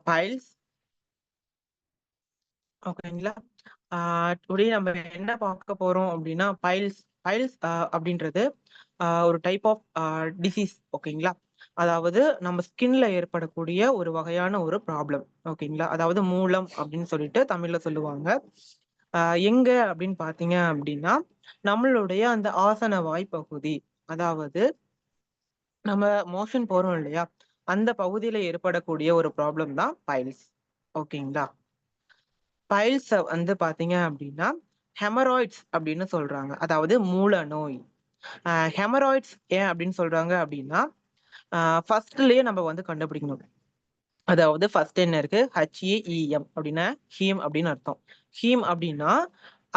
Files. ஓகேங்களா. Today நம்ம என்ன பார்க்க போறோம் அப்படின்னா பைல்ஸ். பைல்ஸ் அப்படின்றது ஒரு டைப் ஆஃப் டிசீஸ். ஓகேங்களா. அதாவது நம்ம ஸ்கின்ல ஏற்படக்கூடிய ஒரு வகையான ஒரு ப்ராப்ளம். ஓகேங்களா. அதாவது மூலம் அப்படின்னு சொல்லிட்டு தமிழ்ல சொல்லுவாங்க. எங்க அப்படின்னு பாத்தீங்க அப்படின்னா நம்மளுடைய அந்த ஆசன வாய் பகுதி, அதாவது நம்ம மோஷன் போறோம் இல்லையா, அந்த பகுதியில ஏற்படக்கூடிய ஒரு ப்ராப்ளம் தான் பைல்ஸ். ஓகேங்களா. பைல்ஸ் வந்து பாத்தீங்க அப்படின்னா ஹெமராய்ட்ஸ் அப்படின்னு சொல்றாங்க, அதாவது மூல நோய். ஹெமராய்ட்ஸ் ஏன் அப்படின்னு சொல்றாங்க அப்படின்னா ஃபர்ஸ்ட்லயே நம்ம வந்து கண்டுபிடிக்கணும். அதாவது ஃபர்ஸ்ட் என்ன இருக்கு, HAEM அப்படின்னா ஹீம் அப்படின்னு அர்த்தம். ஹீம் அப்படின்னா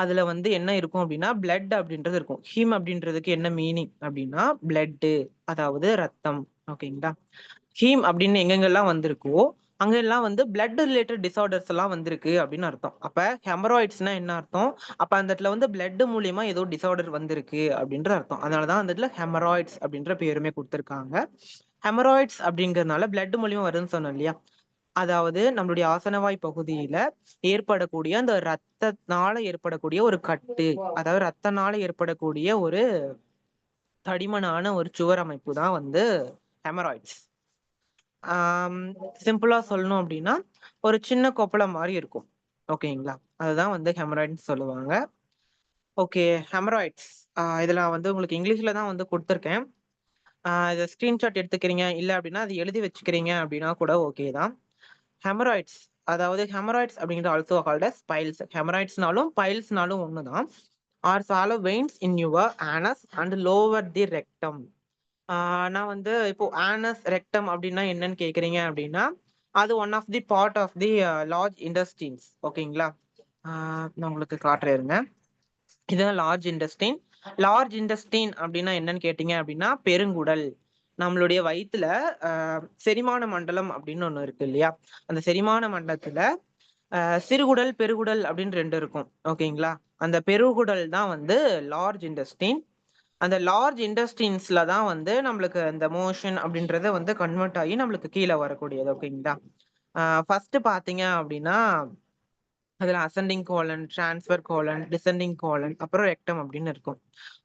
அதுல வந்து என்ன இருக்கும் அப்படின்னா பிளட் அப்படின்றது இருக்கும். ஹீம் அப்படின்றதுக்கு என்ன மீனிங் அப்படின்னா பிளட், அதாவது ரத்தம். ஓகேங்களா. ஹீம் அப்படின்னு எங்கெங்கெல்லாம் வந்திருக்கோ அங்கெல்லாம் வந்து பிளட் ரிலேட்டட் டிசார்டர்ஸ் எல்லாம் வந்திருக்கு அப்படின்னு அர்த்தம். அப்ப ஹெமராய்ட்ஸ்னா என்ன அர்த்தம்? அப்ப அந்த இடத்துல வந்து பிளட் மூலியமா ஏதோ டிசார்டர் வந்திருக்கு அப்படின்ற அர்த்தம். அதனாலதான் அந்த இடத்துல ஹெமராய்ட்ஸ் அப்படின்ற பேருமே கொடுத்திருக்காங்க. ஹெமராய்ட்ஸ் அப்படிங்கறதுனால பிளட் மூலியமா வருதுன்னு சொன்னோம் இல்லையா. அதாவது நம்மளுடைய ஆசனவாய் பகுதியில ஏற்படக்கூடிய அந்த ரத்தத்தினால ஏற்படக்கூடிய ஒரு கட்டு, அதாவது ரத்தனால ஏற்படக்கூடிய ஒரு தடிமனான ஒரு சுவர் அமைப்பு தான் வந்து ஹெமராய்ட்ஸ். சிம்பிளா சொல்லணும் அப்படின்னா ஒரு சின்ன கொப்பளம் மாதிரி இருக்கும். ஓகேங்களா. அதுதான் வந்து ஹெமராய்ட்ஸ் சொல்லுவாங்க. ஓகே. ஹெமராய்ட்ஸ் இதுல வந்து உங்களுக்கு இங்கிலீஷ்ல தான் வந்து கொடுத்துருக்கேன். இதை ஸ்கிரீன்ஷாட் எடுத்துக்கிறீங்க இல்ல அப்படின்னா அது எழுதி வச்சுக்கிறீங்க அப்படின்னா கூட ஓகே தான். ஹெமராய்ட்ஸ், அதாவது ஹெமராய்ட்ஸ் அப்படிங்கிற ஆல்சோ கால்ட் அஸ் பைல்ஸ். ஹெமராய்ட்ஸ்னாலும் பைல்ஸ்னாலும் ஒண்ணுதான். Are swollen veins in your anus and lower the rectum. நான் வந்து இப்போ ஆனஸ் ரெக்டம் அப்படின்னா என்னன்னு கேக்குறீங்க அப்படின்னா அது one of the part of the large intestines. ஓகேங்களா. நான் உங்களுக்கு காட்டுறேன் இருங்க. இதுதான் லார்ஜ் இண்டஸ்ட்ரீன். லார்ஜ் இண்டஸ்ட்ரீன் அப்படின்னா என்னன்னு கேட்டீங்க அப்படின்னா பெருங்குடல். நம்மளுடைய வயித்துல செரிமான மண்டலம் அப்படின்னு ஒண்ணு இருக்கு இல்லையா. அந்த செரிமான மண்டலத்துல சிறுகுடல் பெருகுடல் அப்படின்னு ரெண்டு இருக்கும். ஓகேங்களா. அந்த பெருகுடல் தான் வந்து லார்ஜ் இண்டஸ்ட்ரீன். அந்த லார்ஜ் இண்டஸ்ட்ரீன்ஸ்ல தான் வந்து நம்மளுக்கு அந்த மோஷன் அப்படின்றத வந்து கன்வெர்ட் ஆகி நம்மளுக்கு கீழே வரக்கூடியது. ஓகேங்களா. ஃபர்ஸ்ட் பாத்தீங்க அப்படின்னா அதுல ascending colon, transfer colon, descending colon, அப்புறம் ரெக்டம் அப்படின்னு இருக்கும்.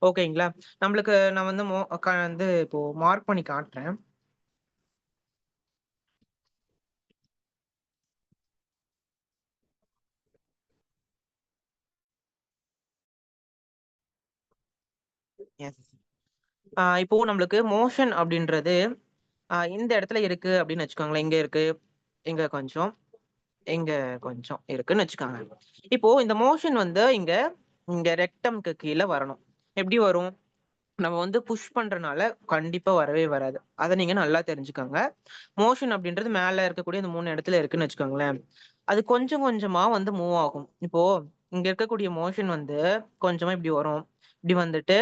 ஓகேங்களா. நம்மளுக்கு நான் வந்து வந்து இப்போ மார்க் பண்ணி காட்டுறேன். எஸ். இப்போ நம்மளுக்கு மோஷன் அப்படின்றது இந்த இடத்துல இருக்கு அப்படின்னு வச்சுக்கோங்களேன். இங்க இருக்கு, இங்க கொஞ்சம், இங்க கொஞ்சம் இருக்குன்னு வச்சுக்காங்க. இப்போ இந்த மோஷன் வந்து இங்க இங்க ரெக்டம்க்கு கீழே வரணும். எப்படி வரும்? நம்ம வந்து புஷ் பண்றனால கண்டிப்பா வரவே வராது. அதை நீங்க நல்லா தெரிஞ்சுக்கோங்க. மோஷன் அப்படின்றது மேல இருக்கக்கூடிய இந்த 3 இடத்துல இருக்குன்னு வச்சுக்கோங்களேன். அது கொஞ்சம் கொஞ்சமா வந்து மூவ் ஆகும். இப்போ இங்க இருக்கக்கூடிய மோஷன் வந்து கொஞ்சமா இப்படி வரும். இப்படி வந்துட்டு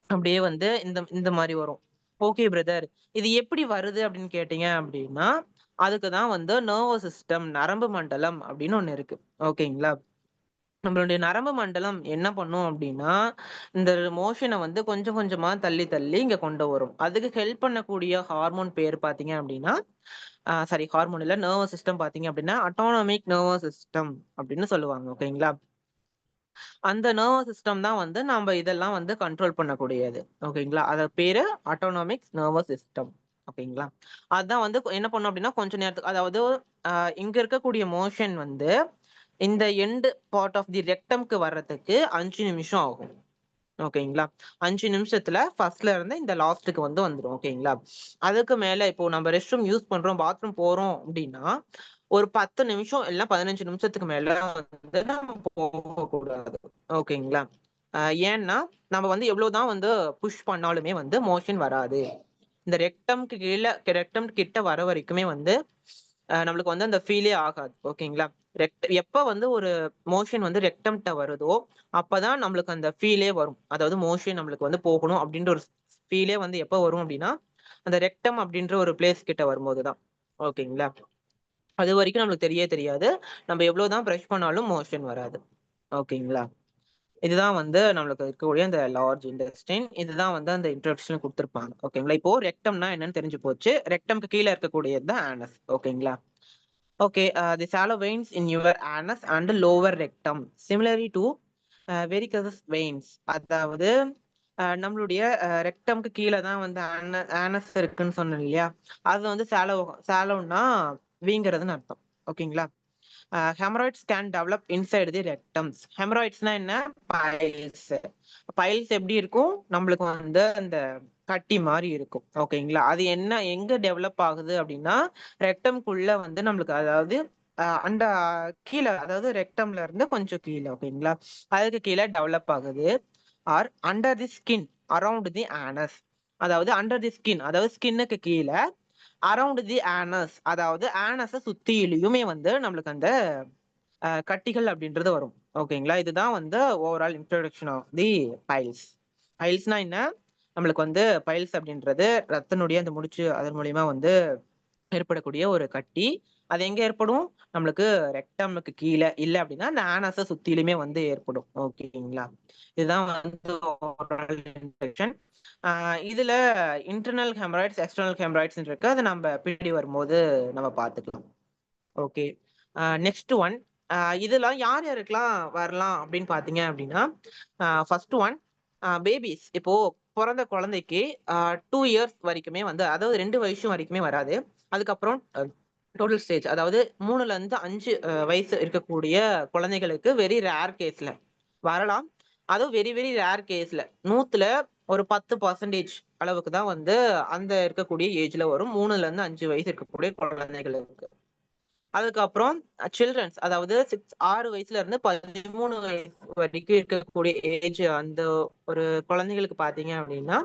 அப்படியே வந்து இந்த இந்த மாதிரி வரும். Okay brother. இது எப்படி வருது அப்படின்னு கேட்டீங்க அப்படின்னா அதுக்கு தான் வந்து நர்வஸ் சிஸ்டம், நரம்பு மண்டலம் அப்படின்னு ஒண்ணு இருக்கு. ஓகேங்களா. நம்மளுடைய நரம்பு மண்டலம் என்ன பண்ணும் அப்படின்னா இந்த மோஷனை வந்து கொஞ்சம் கொஞ்சமா தள்ளி தள்ளி இங்க கொண்டு வரும். அதுக்கு ஹெல்ப் பண்ணக்கூடிய ஹார்மோன் பேர் பாத்தீங்க அப்படின்னா சாரி, ஹார்மோன் இல்ல, நர்வஸ் சிஸ்டம் பாத்தீங்க அப்படின்னா அட்டானமிக் நர்வஸ் சிஸ்டம் அப்படின்னு சொல்லுவாங்க. ஓகேங்களா. அந்த நர்வஸ் சிஸ்டம் தான் வந்து நம்ம இதெல்லாம் வந்து கண்ட்ரோல் பண்ணக்கூடியது. ஓகேங்களா. அத பேரு அட்டானமிக் நர்வஸ் சிஸ்டம். ஓகேங்களா. அதான் வந்து என்ன பண்ணும் அப்படின்னா கொஞ்ச நேரத்துக்கு, அதாவது இங்க இருக்கக்கூடிய மோஷன் வந்து இந்த எண்ட் பார்ட் ஆஃப் தி ரெக்டம்க்கு வர்றதுக்கு 5 நிமிஷம் ஆகும். ஓகேங்களா. 5 நிமிஷத்துல ஃபர்ஸ்ட்ல இருந்து இந்த லாஸ்ட்டுக்கு வந்து வந்துரும். ஓகேங்களா. அதுக்கு மேல இப்போ நம்ம ரெஸ்ட் ரூம் யூஸ் பண்றோம், பாத்ரூம் போறோம் அப்படின்னா ஒரு 10 நிமிஷம் இல்ல 15 நிமிஷத்துக்கு மேல வந்து நம்ம போகக்கூடாது. ஓகேங்களா. ஏன்னா நம்ம வந்து எவ்வளவுதான் வந்து புஷ் பண்ணாலுமே வந்து மோஷன் வராது. இந்த ரெக்டம்க்கு கீழே, ரெக்டம் கிட்ட வர வரைக்குமே வந்து நம்மளுக்கு வந்து அந்த ஃபீலே ஆகாது. ஓகேங்களா. எப்ப வந்து ஒரு மோஷன் வந்து ரெக்டம்ட்ட வருதோ அப்பதான் நம்மளுக்கு அந்த ஃபீலே வரும். அதாவது மோஷன் நம்மளுக்கு வந்து போகணும் அப்படின்ற ஒரு ஃபீலே வந்து எப்ப வரும் அப்படின்னா அந்த ரெக்டம் அப்படின்ற ஒரு பிளேஸ் கிட்ட வரும்போதுதான். ஓகேங்களா. அது வரைக்கும் நம்மளுக்கு தெரியவே தெரியாது. நம்ம எவ்வளவுதான் பிரஷ் பண்ணாலும் மோஷன் வராது. ஓகேங்களா. இதுதான் வந்து நம்மளுக்கு இருக்கக்கூடிய அந்த லார்ஜ் இன்டெஸ்டைன். இதுதான் வந்து அந்த இன்ட்ரோடக்ஷன் கொடுத்திருப்பாங்க. ஓகேங்களா. இப்போ ரெக்டம்னா என்னன்னு தெரிஞ்சு போச்சு. ரெக்டம்க்கு கீழே இருக்கக்கூடியது தான் ஆனஸ். ஓகேங்களா. Okay, the shallow veins in your anus and lower rectum, similarly to varicose veins. அதாவது நம்மளுடைய ரெக்டம்க்கு கீழே தான் வந்து ஆனஸ் இருக்குன்னு சொன்னேன் இல்லையா? அது வந்து சாலோன்னா வீங்கிறதுன்னு அர்த்தம். ஓகேங்களா? Haemorrhoids can develop inside the rectums. ஹெமராய்ட்ஸ்னா என்ன? பைல்ஸ். பைல்ஸ் எப்படி இருக்கும்? நம்மளுக்கு வந்து அந்த கட்டி மாதிரி இருக்கும். ஓகேங்களா? அது என்ன எங்க டெவலப் ஆகுது அப்படின்னா ரெக்டம்குள்ள வந்து நம்மளுக்கு அதாவது அந்த கீழே அதாவது ரெக்டம்ல இருந்து கொஞ்சம் கீழே ஓகேங்களா அதுக்கு கீழே டெவலப் ஆகுது or under the skin around the anus அதாவது அண்டர் தி ஸ்கின் அதாவது ஸ்கின்னுக்கு கீழே அரவுண்ட் தி ஆனஸ் அதாவது ஆனஸை சுத்தியிலையுமே வந்து நம்மளுக்கு அந்த கட்டிகள் அப்படின்றது வரும் ஓகேங்களா இதுதான் வந்து overall introduction of the piles பைல்ஸ்னா என்ன நம்மளுக்கு வந்து பைல்ஸ் அப்படின்றது ரத்தனுடைய அந்த முடிச்சு அதன் மூலியமா வந்து ஏற்படக்கூடிய ஒரு கட்டி அது எங்க ஏற்படும் நம்மளுக்கு ரெக்டமுக்கு கீழே இல்லை அப்படின்னா அந்த ஆனஸை சுத்திலுமே வந்து ஏற்படும் ஓகேங்களா இதுதான் வந்து ஓவரால் இன்ட்ரோடக்ஷன் இதுல இன்டர்னல் ஹெமராய்ட்ஸ் எக்ஸ்டர்னல் ஹெமராய்ட்ஸ் இருக்கு அதை நம்ம பிடி வரும்போது நம்ம பார்த்துக்கலாம் ஓகே நெக்ஸ்ட் ஒன் இதெல்லாம் யார் யாருக்கெல்லாம் வரலாம் அப்படின்னு பாத்தீங்க அப்படின்னா ஃபர்ஸ்ட் ஒன் பேபிஸ் இப்போ பிறந்த குழந்தைக்கு 2 இயர்ஸ் வரைக்குமே வந்து அதாவது 2 வயசு வரைக்குமே வராது அதுக்கப்புறம் டோட்டல் ஸ்டேஜ் அதாவது 3ல இருந்து 5 வயசு இருக்கக்கூடிய குழந்தைகளுக்கு வெரி ரேர் கேஸ்ல வரலாம் அதுவும் வெரி வெரி ரேர் கேஸ்ல 100ல ஒரு 10% அளவுக்கு தான் வந்து அந்த இருக்கக்கூடிய ஏஜ்ல வரும் 3ல இருந்து 5 வயசு இருக்கக்கூடிய குழந்தைகளுக்கு அதுக்கப்புறம் சில்ட்ரன்ஸ் அதாவது 6 வயசுல இருந்து 13 வயசு வரைக்கும் இருக்கக்கூடிய ஏஜ் அந்த ஒரு குழந்தைகளுக்கு பாத்தீங்க அப்படின்னா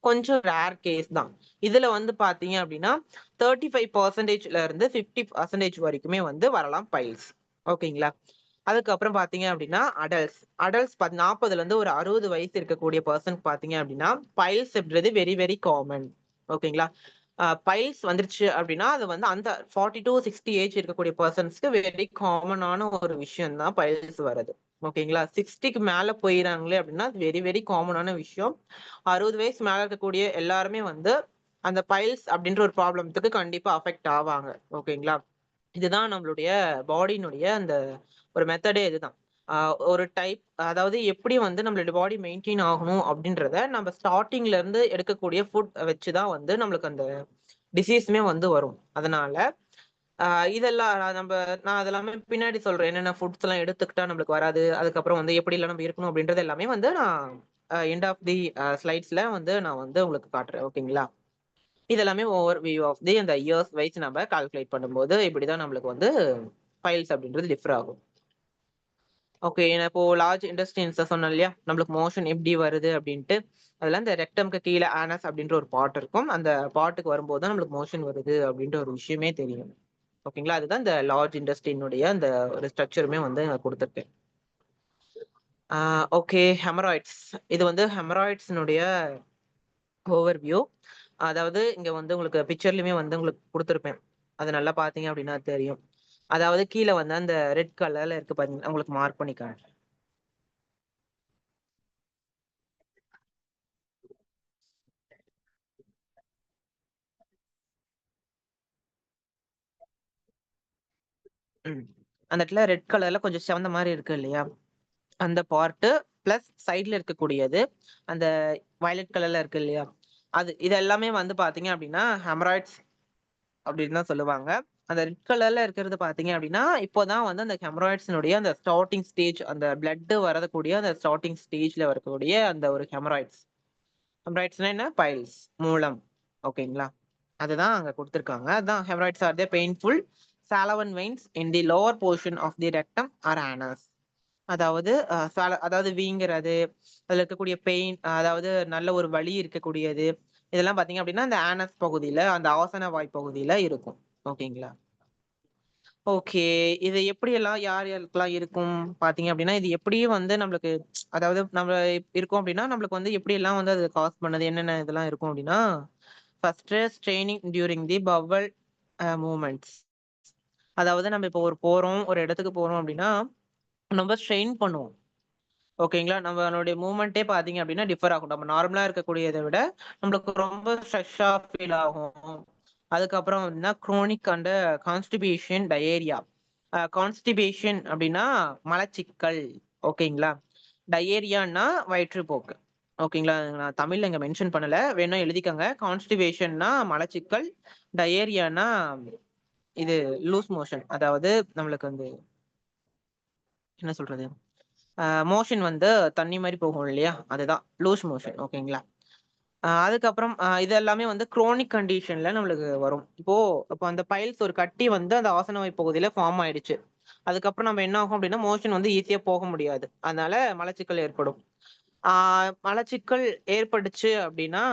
கொஞ்சம் ரேர் கேஸ் தான் இதுல வந்து பாத்தீங்க அப்படின்னா 35%ல இருந்து 50% வரைக்குமே வந்து வரலாம் பைல்ஸ் ஓகேங்களா அதுக்கப்புறம் பாத்தீங்க அப்படின்னா அடல்ட்ஸ் 40ல இருந்து ஒரு 60 வயசு இருக்கக்கூடிய பர்சன் பாத்தீங்க அப்படின்னா பைல்ஸ் அப்படின்றது வெரி வெரி காமன் ஓகேங்களா பைல்ஸ் வந்துருச்சு அப்படின்னா அது வந்து அந்த 40 to 60 ஏஜ் இருக்கக்கூடிய பர்சன்ஸ்க்கு வெரி காமனான ஒரு விஷயம் தான் பைல்ஸ் வருது ஓகேங்களா 60க்கு மேல போயிடறாங்களே அப்படின்னா வெரி வெரி காமனான விஷயம் 60 வயசு மேல இருக்கக்கூடிய எல்லாருமே வந்து அந்த பைல்ஸ் அப்படின்ற ஒரு ப்ராப்ளத்துக்கு கண்டிப்பா அஃபெக்ட் ஆவாங்க ஓகேங்களா இதுதான் நம்மளுடைய பாடியினுடைய அந்த ஒரு மெத்தடே இதுதான் ஒரு டைப் அதாவது எப்படி வந்து நம்மளோட பாடி மெயின்டைன் ஆகணும் அப்படின்றத நம்ம ஸ்டார்டிங்ல இருந்து எடுக்கக்கூடிய ஃபுட் வச்சுதான் வந்து நம்மளுக்கு அந்த டிசீஸ்மே வந்து வரும் அதனால இதெல்லாம் நான் அதெல்லாமே பின்னாடி சொல்றேன் என்னென்ன ஃபுட்ஸ் எல்லாம் எடுத்துக்கிட்டா நம்மளுக்கு வராது அதுக்கப்புறம் வந்து எப்படி எல்லாம் நம்ம இருக்கணும் அப்படின்றது எல்லாமே வந்து நான் எண்ட் ஆஃப் தி ஸ்லைட்ஸ்ல வந்து நான் வந்து உங்களுக்கு காட்டுறேன் ஓகேங்களா இதெல்லாமே ஓவர் வியூ ஆஃப் தி அந்த இயர்ஸ் வைஸ் நம்ம கால்குலேட் பண்ணும்போது இப்படிதான் நம்மளுக்கு வந்து ஃபைல்ஸ் அப்படின்றது டிஃபர் ஆகும் ஓகே இப்போ லார்ஜ் இண்டஸ்ட்ரியன்ஸ் சொன்னோம் இல்லையா நம்மளுக்கு மோஷன் எப்படி வருது அப்படின்ட்டு அதெல்லாம் இந்த ரெக்டம்க்கு கீழே ஆனஸ் அப்படின்ற ஒரு பாட் இருக்கும் அந்த பாட்டுக்கு வரும்போது தான் நம்மளுக்கு மோஷன் வருது அப்படின்ற ஒரு விஷயமே தெரியும் ஓகேங்களா அதுதான் இந்த லார்ஜ் இண்டஸ்ட்ரியினுடைய அந்த ஒரு ஸ்ட்ரக்சருமே வந்து நான் கொடுத்துருக்கேன் ஓகே ஹெமராய்ட்ஸ் இது வந்து ஹெமராய்ட்ஸ்னுடைய ஓவர் வியூ அதாவது இங்க வந்து உங்களுக்கு பிக்சர்லயுமே வந்து உங்களுக்கு கொடுத்துருப்பேன் அது நல்லா பாத்தீங்க அப்படின்னா தெரியும் அதாவது கீழே வந்து அந்த ரெட் கலர்ல இருக்கு பாத்தீங்கன்னா உங்களுக்கு மார்க் பண்ணி காட்டுறேன் அந்த இடத்துல ரெட் கலர்ல கொஞ்சம் சிவந்த மாதிரி இருக்கு இல்லையா அந்த பார்ட்டு பிளஸ் சைட்ல இருக்கக்கூடியது அந்த வயலட் கலர்ல இருக்கு இல்லையா அது இது எல்லாமே வந்து பாத்தீங்க அப்படின்னா ஹெமராய்ட்ஸ் அப்படின்னு தான் சொல்லுவாங்க அந்த ரெட் கலர்ல இருக்கிறது பாத்தீங்க அப்படின்னா இப்போதான் வந்து அந்த ஹெமராய்ட்ஸினுடைய அந்த ஸ்டார்டிங் ஸ்டேஜ் அந்த பிளட் வரக்கூடிய அந்த ஸ்டார்டிங் ஸ்டேஜ்ல வரக்கூடிய அந்த ஒரு ஹெமராய்ட்ஸ் ஹெமராய்ட்ஸ்னா என்ன பைல்ஸ் மூலம் ஓகேங்களா அதுதான் அங்க கொடுத்துருக்காங்க அதான் haemorrhoids R the painful salivary veins in the lower portion of the rectum or anus அதாவது அதாவது வீங்கிறது அதுல இருக்கக்கூடிய பெயின் அதாவது நல்ல ஒரு வலி இருக்கக்கூடியது இதெல்லாம் பாத்தீங்க அப்படின்னா அந்த ஆனஸ் பகுதியில அந்த ஆசன வாய் பகுதியில இருக்கும் ஓகேங்களா ஓகே இது எப்படி எல்லாம் யார் யாருக்கெல்லாம் இருக்கும் பாத்தீங்க அப்படின்னா இது எப்படியும் வந்து நம்மளுக்கு அதாவது நம்ம இருக்கோம் அப்படின்னா நம்மளுக்கு வந்து எப்படி எல்லாம் வந்து அது காஸ் பண்ணது என்னென்ன இதெல்லாம் இருக்கும் அப்படின்னா first straining during the bowel movements அதாவது நம்ம இப்போ ஒரு இடத்துக்கு போறோம் அப்படின்னா நம்ம ஸ்ட்ரெயின் பண்ணுவோம் ஓகேங்களா நம்மளுடைய மூவ்மெண்ட்டே பாத்தீங்க அப்படின்னா டிஃபர் ஆகும் நம்ம நார்மலா இருக்கக்கூடியதை விட நம்மளுக்கு ரொம்ப ஸ்ட்ரெஸ்ஸா ஃபீல் ஆகும் அதுக்கப்புறம் அப்படின்னா crony and constipation diarrhoea. Constipation அப்படின்னா மலச்சிக்கல். ஓகேங்களா. டயேரியான்னா வயிற்றுப்போக்கு. ஓகேங்களா. நான் தமிழ்ல இங்க மென்ஷன் பண்ணல, வேணா எழுதிக்கங்க. கான்ஸ்டிபேஷன்னா மலச்சிக்கல், டயேரியானா இது லூஸ் மோஷன். அதாவது நம்மளுக்கு வந்து என்ன சொல்றது, மோஷன் வந்து தண்ணி மாதிரி போகும் இல்லையா, அதுதான் லூஸ் மோஷன். ஓகேங்களா. அதுக்கப்புறம் இது எல்லாமே வந்து குரோனிக் கண்டிஷன்ல நம்மளுக்கு வரும். இப்போ அந்த பைல்ஸ் ஒரு கட்டி வந்து அந்த ஆசனவாய் பகுதியில ஃபார்ம் ஆயிடுச்சு. அதுக்கப்புறம் நம்ம என்ன ஆகும் அப்படின்னா மோஷன் வந்து ஈஸியா போக முடியாது. அதனால மலச்சிக்கல் ஏற்படும். மலச்சிக்கல் ஏற்பட்டுச்சு அப்படின்னா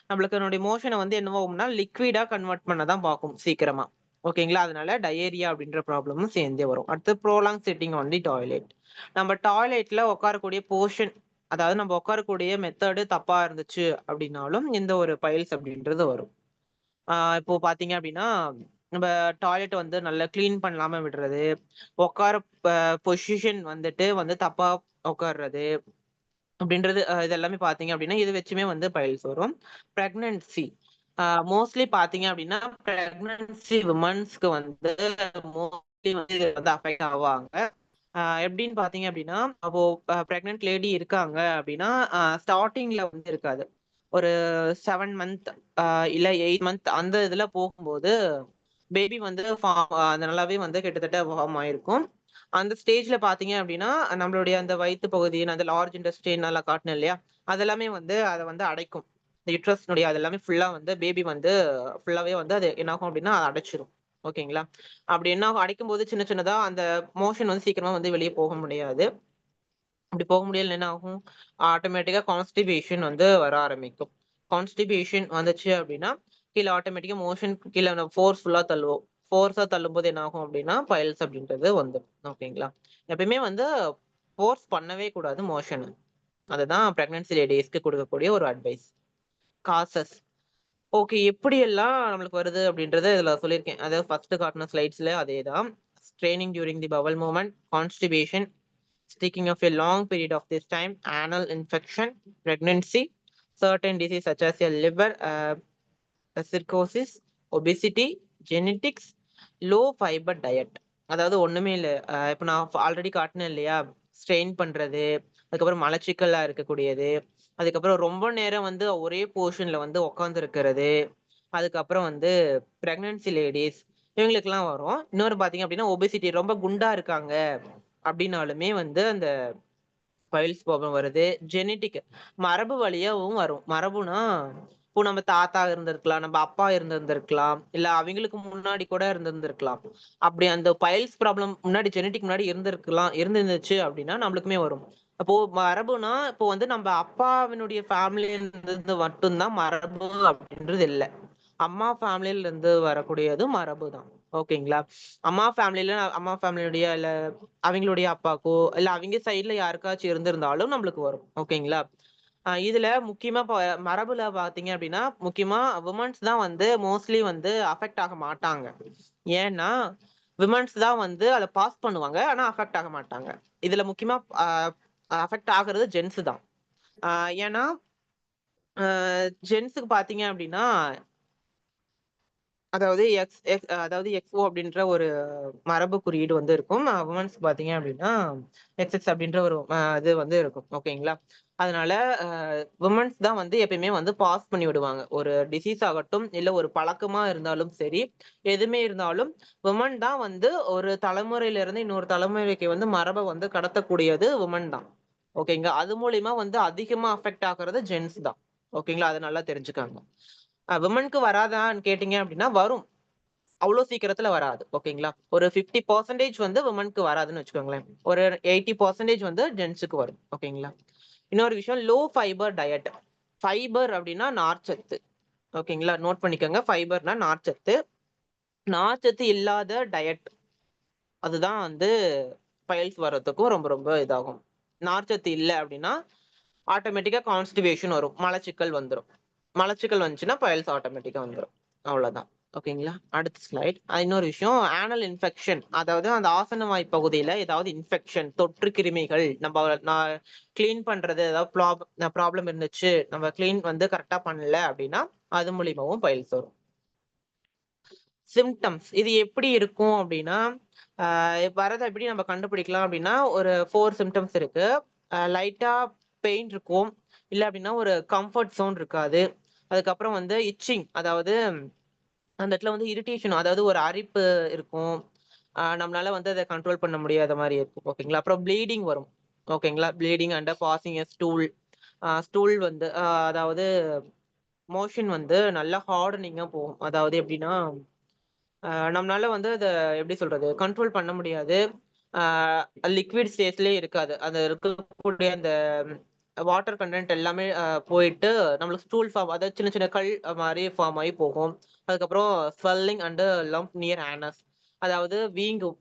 நம்மளுக்கு என்னுடைய மோஷனை வந்து என்னவாகும்னா லிக்விடா கன்வெர்ட் பண்ண தான் பார்க்கும் சீக்கிரமா. ஓகேங்களா. அதனால டயேரியா அப்படின்ற ப்ராப்ளமும் சேர்ந்தே வரும். அடுத்து ப்ரோலாங் சிட்டிங் ஆன் தி டாய்லெட். நம்ம டாய்லெட்ல உட்காரக்கூடிய போர்ஷன், அதாவது நம்ம உட்காரக்கூடிய மெத்தடு தப்பா இருந்துச்சு அப்படின்னாலும் இந்த ஒரு பைல்ஸ் அப்படின்றது வரும். இப்போ பாத்தீங்க அப்படின்னா நம்ம டாய்லெட் வந்து நல்லா கிளீன் பண்ணாம விடுறது, உட்கார பொசிஷன் வந்துட்டு வந்து தப்பா உட்கார்றது அப்படின்றது, இது எல்லாமே பாத்தீங்க அப்படின்னா இது வச்சுமே வந்து பைல்ஸ் வரும். பிரெக்னன்சி மோஸ்ட்லி பாத்தீங்க அப்படின்னா பிரெக்னன்சி விமன்ஸ்க்கு வந்து மோஸ்ட்லி வந்து இது வந்து அஃபெக்ட் ஆவாங்க. எப்படின்னு பாத்தீங்க அப்படின்னா, அப்போ பிரெக்னன்ட் லேடி இருக்காங்க அப்படின்னா ஸ்டார்டிங்ல வந்து இருக்காது. ஒரு 7 மந்த் இல்ல 8 மந்த் அந்த இதுல போகும்போது பேபி வந்து அந்த நல்லாவே வந்து கிட்டத்தட்ட ஃபார்ம் ஆயிருக்கும். அந்த ஸ்டேஜ்ல பாத்தீங்க அப்படின்னா நம்மளுடைய அந்த வயித்து பகுதி, அந்த லார்ஜ் இன்டெஸ்டைன் நல்லா காட்டினேன் இல்லையா, அதெல்லாமே வந்து அதை வந்து அடைக்கும். இந்த யுட்ரஸ்னுடைய அது எல்லாமே ஃபுல்லா வந்து பேபி வந்து ஃபுல்லாவே வந்து அது என்ன ஆகும் அப்படின்னா அதை அடைச்சிரும். ஓகேங்களா. அப்படி என்ன ஆகும், அடைக்கும் போது சின்ன சின்னதா அந்த மோஷன் வந்து சீக்கிரமா வந்து வெளியே போக முடியாது. அப்படி போக முடியல என்ன ஆகும், ஆட்டோமேட்டிக்கா கான்ஸ்டிபேஷன் வந்து வர ஆரம்பிக்கும். கான்ஸ்டிபேஷன் வந்துச்சு அப்படின்னா கீழே ஆட்டோமேட்டிக்கா மோஷன் கீழே ஃபோர்ஸ்ஃபுல்லா தள்ளுவோம். ஃபோர்ஸா தள்ளும்போது என்ன ஆகும் அப்படின்னா பைல்ஸ் அப்படின்றது வந்துடும். ஓகேங்களா. எப்பயுமே வந்து ஃபோர்ஸ் பண்ணவே கூடாது மோஷன். அதுதான் பிரெக்னன்சி லேடிஸ்க்கு கொடுக்கக்கூடிய ஒரு அட்வைஸ். காசஸ். ஓகே. எப்படியெல்லாம் நம்மளுக்கு வருது அப்படின்றத இதுல சொல்லியிருக்கேன். அதாவது ஃபர்ஸ்ட் காட்டின ஸ்லைட்ஸ்ல அதேதான். Straining during the bowel movement, constipation, sticking of a long period of this time, anal infection, pregnancy, certain disease such as a liver cirrhosis, obesity, genetics, low fiber diet. அதாவது ஒண்ணுமே இல்ல. இப்ப நான் ஆல்ரெடி காட்டினேன் இல்லையா, ஸ்ட்ரெயின் பண்றது, அதுக்கப்புறம் மலச்சிக்கலா இருக்கக்கூடியது, அதுக்கப்புறம் ரொம்ப நேரம் வந்து ஒரே போர்ஷன்ல வந்து உட்கார்ந்து இருக்கிறது, அதுக்கப்புறம் வந்து பிரெக்னன்சி லேடிஸ் இவங்களுக்குலாம் வரும். இன்னொரு பாத்தீங்க அப்படின்னா ஒபேசிட்டி, ரொம்ப குண்டா இருக்காங்க அப்படின்னாலுமே வந்து அந்த பைல்ஸ் ப்ராப்ளம் வருது. ஜெனடிக், மரபு வழியாவும் வரும். மரபுனா இப்போ நம்ம தாத்தா இருந்திருக்கலாம், நம்ம அப்பா இருந்திருந்திருக்கலாம், இல்ல அவங்களுக்கு முன்னாடி கூட இருந்திருந்திருக்கலாம். அப்படி அந்த பைல்ஸ் ப்ராப்ளம் முன்னாடி ஜெனடிக் முன்னாடி இருந்துச்சு அப்படின்னா நம்மளுக்குமே வரும். அப்போ மரபுனா இப்போ வந்து நம்ம அப்பாவினுடைய ஃபேமிலியில இருந்து மட்டும்தான் மரபு அப்படின்றது இல்ல. அம்மா ஃபேமிலியில இருந்து வரக்கூடியது மரபு தான். ஓகேங்களா. அம்மா ஃபேமிலியுடைய இல்ல அவங்களுடைய அப்பாக்கோ இல்ல அவங்க சைடுல யாருக்காச்சும் இருந்திருந்தாலும் நம்மளுக்கு வரும். ஓகேங்களா. இதுல முக்கியமா மரபுல பாத்தீங்க அப்படின்னா முக்கியமா விமன்ஸ் தான் வந்து மோஸ்ட்லி வந்து அஃபெக்ட் ஆக மாட்டாங்க. ஏன்னா விமன்ஸ் தான் வந்து அதை பாஸ் பண்ணுவாங்க, ஆனா அஃபெக்ட் ஆக மாட்டாங்க. இதுல முக்கியமா அஃபெக்ட் ஆகுறது ஜென்ஸ் தான். ஏன்னா ஜென்ஸுக்கு பாத்தீங்க அப்படின்னா அதாவது எக்ஸ்ஓ அப்படின்ற ஒரு மரபு குறியீடு வந்து இருக்கும். உமன்ஸ் பாத்தீங்க அப்படின்னா எக்ஸ்எக்ஸ் அப்படின்ற ஒரு இது வந்து இருக்கும். ஓகேங்களா. அதனால உமன்ஸ் தான் வந்து எப்பயுமே வந்து பாஸ் பண்ணி விடுவாங்க. ஒரு டிசீஸ் ஆகட்டும் இல்ல ஒரு பழக்கமா இருந்தாலும் சரி, எதுவுமே இருந்தாலும் உமன் தான் வந்து ஒரு தலைமுறையில இருந்து இன்னொரு தலைமுறைக்கு வந்து மரபை வந்து கடத்தக்கூடியது உமன் தான். ஓகேங்களா. அது மூலியமா வந்து அதிகமா அஃபெக்ட் ஆகுறது ஜென்ஸ் தான். ஓகேங்களா. அதை நல்லா தெரிஞ்சுக்காங்க. விமனுக்கு வராதான்னு கேட்டீங்க அப்படின்னா வரும். அவ்வளவு சீக்கிரத்துல வராது. ஓகேங்களா. ஒரு 50% வந்து விமனுக்கு வராதுன்னு வச்சுக்கோங்களேன். ஒரு 80% வந்து ஜென்ஸுக்கு வரும். ஓகேங்களா. இன்னொரு விஷயம், லோ ஃபைபர் டயட். ஃபைபர் அப்படின்னா நார்ச்சத்து. ஓகேங்களா. நோட் பண்ணிக்கோங்க. ஃபைபர்னா நார்ச்சத்து. நார்ச்சத்து இல்லாத டயட், அதுதான் வந்து பைல்ஸ் வர்றதுக்கும் ரொம்ப ரொம்ப இதாகும். நார்ச்சத்து இல்ல அப்படின்னா ஆட்டோமேட்டிக்கா கான்ஸ்டிபேஷன் வரும். மலச்சிக்கல் வந்துரும். மலச்சிக்கல் வந்துச்சுன்னா பைல்ஸ் ஆட்டோமேட்டிக்கா வந்துரும். அவ்வளவுதான். ஓகேங்களா. அடுத்த ஸ்லைட். இன்னொரு விஷயம், ஆனல் இன்ஃபெக்ஷன். அதாவது அந்த ஆசனவாய் பகுதியில ஏதாவது இன்ஃபெக்ஷன், தொற்று கிருமிகள் நம்ம கிளீன் பண்றது ஏதாவது ப்ராப்ளம் இருந்துச்சு, நம்ம கிளீன் வந்து கரெக்டா பண்ணல அப்படின்னா அது மூலியமாவும் பைல்ஸ் வரும். சிம்டம்ஸ் இது எப்படி இருக்கும் அப்படின்னா வரதை எப்படி நம்ம கண்டுபிடிக்கலாம் அப்படின்னா ஒரு 4 சிம்டம்ஸ் இருக்கு. லைட்டா பெயின் இருக்கும், இல்ல அப்படின்னா ஒரு கம்ஃபர்ட் சோன் இருக்காது. அதுக்கப்புறம் வந்து இச்சிங், அதாவது அந்த இடத்துல வந்து இரிட்டேஷன், அதாவது ஒரு அரிப்பு இருக்கும். நம்மளால வந்து அதை கண்ட்ரோல் பண்ண முடியாத மாதிரி இருக்கும். ஓகேங்களா. அப்புறம் ப்ளீடிங் வரும். ஓகேங்களா. Bleeding and passing a stool. Stool வந்து அதாவது மோஷன் வந்து நல்லா ஹார்டனிங்கா போகும். அதாவது எப்படின்னா நம்மளால வந்து அத எப்படி சொல்றது? கண்ட்ரோல் பண்ண முடியாது. லிக்விட் ஸ்டேஜ்லயே இருக்காது. அது இருக்கக்கூடிய அந்த வாட்டர் கன்டென்ட் எல்லாமே போயிட்டு நம்மளுக்கு ஸ்டூல் ஃபார்ம், அதாவது சின்ன சின்ன கல் மாரி ஃபார்ம் ஆகி போகும். அதுக்கப்புறம் swelling and lump near anus, அதாவது வீங்கும்.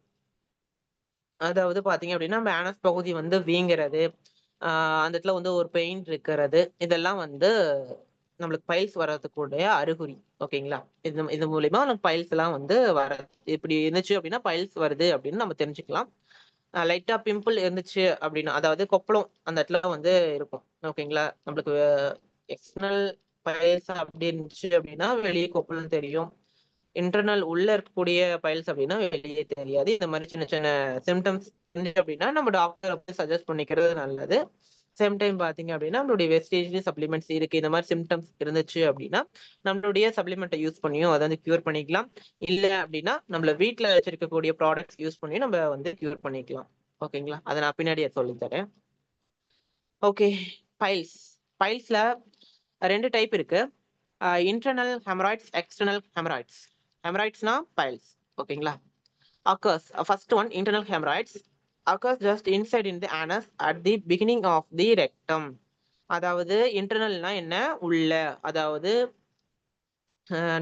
அதாவது பார்த்தீங்க அப்படின்னா, நம்ம ஆனஸ் பகுதி வந்து வீங்குறது, அந்த இடத்துல வந்து ஒரு பெயின் இருக்கிறது. இதெல்லாம் வந்து நம்மளுக்கு பைல்ஸ் வர்றதுக்குடைய அறிகுறி. ஓகேங்களா. இது இது மூலியமா நமக்கு பைல்ஸ் எல்லாம் வந்து இப்படி இருந்துச்சு அப்படின்னா பைல்ஸ் வருது அப்படின்னு நம்ம தெரிஞ்சுக்கலாம். லைட்டா பிம்பிள் இருந்துச்சு அப்படின்னா, அதாவது கொப்பளம் அந்த இடத்துல வந்து இருக்கும். ஓகேங்களா. நம்மளுக்கு எக்ஸ்டர்னல் பைல்ஸ் அப்படி இருந்துச்சு அப்படின்னா வெளியே கொப்பளம் தெரியும். இன்டர்னல் உள்ள இருக்கக்கூடிய பைல்ஸ் அப்படின்னா வெளியே தெரியாது. இந்த மாதிரி சின்ன சின்ன சிம்டம்ஸ் இருந்துச்சு அப்படின்னா நம்ம டாக்டரை போய் சஜஸ்ட் பண்ணிக்கிறது நல்லது. சேம் டைம் பாத்தீங்க அப்படின்னா நம்மளுடைய வெஸ்டேஜ் சப்ளிமெண்ட்ஸ் இருக்கு. இந்த மாதிரி சிம்டம்ஸ் இருந்துச்சு அப்படின்னா நம்மளுடைய சப்ளிமெண்ட்டை யூஸ் பண்ணியும் அதை வந்து கியூர் பண்ணிக்கலாம். இல்ல அப்படின்னா நம்மள வீட்டுல வச்சிருக்கக்கூடிய ப்ராடக்ட்ஸ் யூஸ் பண்ணி நம்ம வந்து கியூர் பண்ணிக்கலாம். ஓகேங்களா. அதை நான் பின்னாடியே சொல்லி தரேன். ஓகே. பைல்ஸ். பைல்ஸ்ல 2 டைப் இருக்கு. Internal haemorrhoids, external haemorrhoids. ஹெமராய்ட்ஸ்னா பைல்ஸ். ஓகேங்களா. occurs first one, internal hemorrhoids occurs just inside in the anus at the beginning of the rectum. அதாவது இன்டர்னல்னா என்ன? உள்ள, அதாவது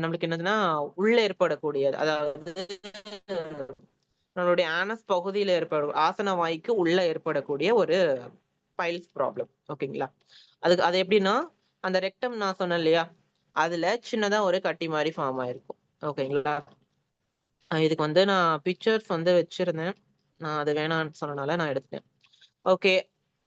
நம்மளுக்கு என்னதுன்னா உள்ள ஏற்படக்கூடியது, அதாவது நம்மளுடைய ஆனஸ் பகுதியில ஏற்படும் ஆசன வாய்க்கு உள்ள ஏற்படக்கூடிய ஒரு பைல்ஸ் ப்ராப்ளம். ஓகேங்களா. அதுக்கு அது எப்படின்னா அந்த ரெக்டம் நான் சொன்னேன் இல்லையா, அதுல சின்னதா ஒரு கட்டி மாதிரி ஃபார்ம் ஆயிருக்கும். ஓகேங்களா. இதுக்கு வந்து நான் பிக்சர்ஸ் வந்து வச்சிருந்தேன். நான் அது வேணான்னு சொன்னனால நான் எடுத்துட்டேன். ஓகே.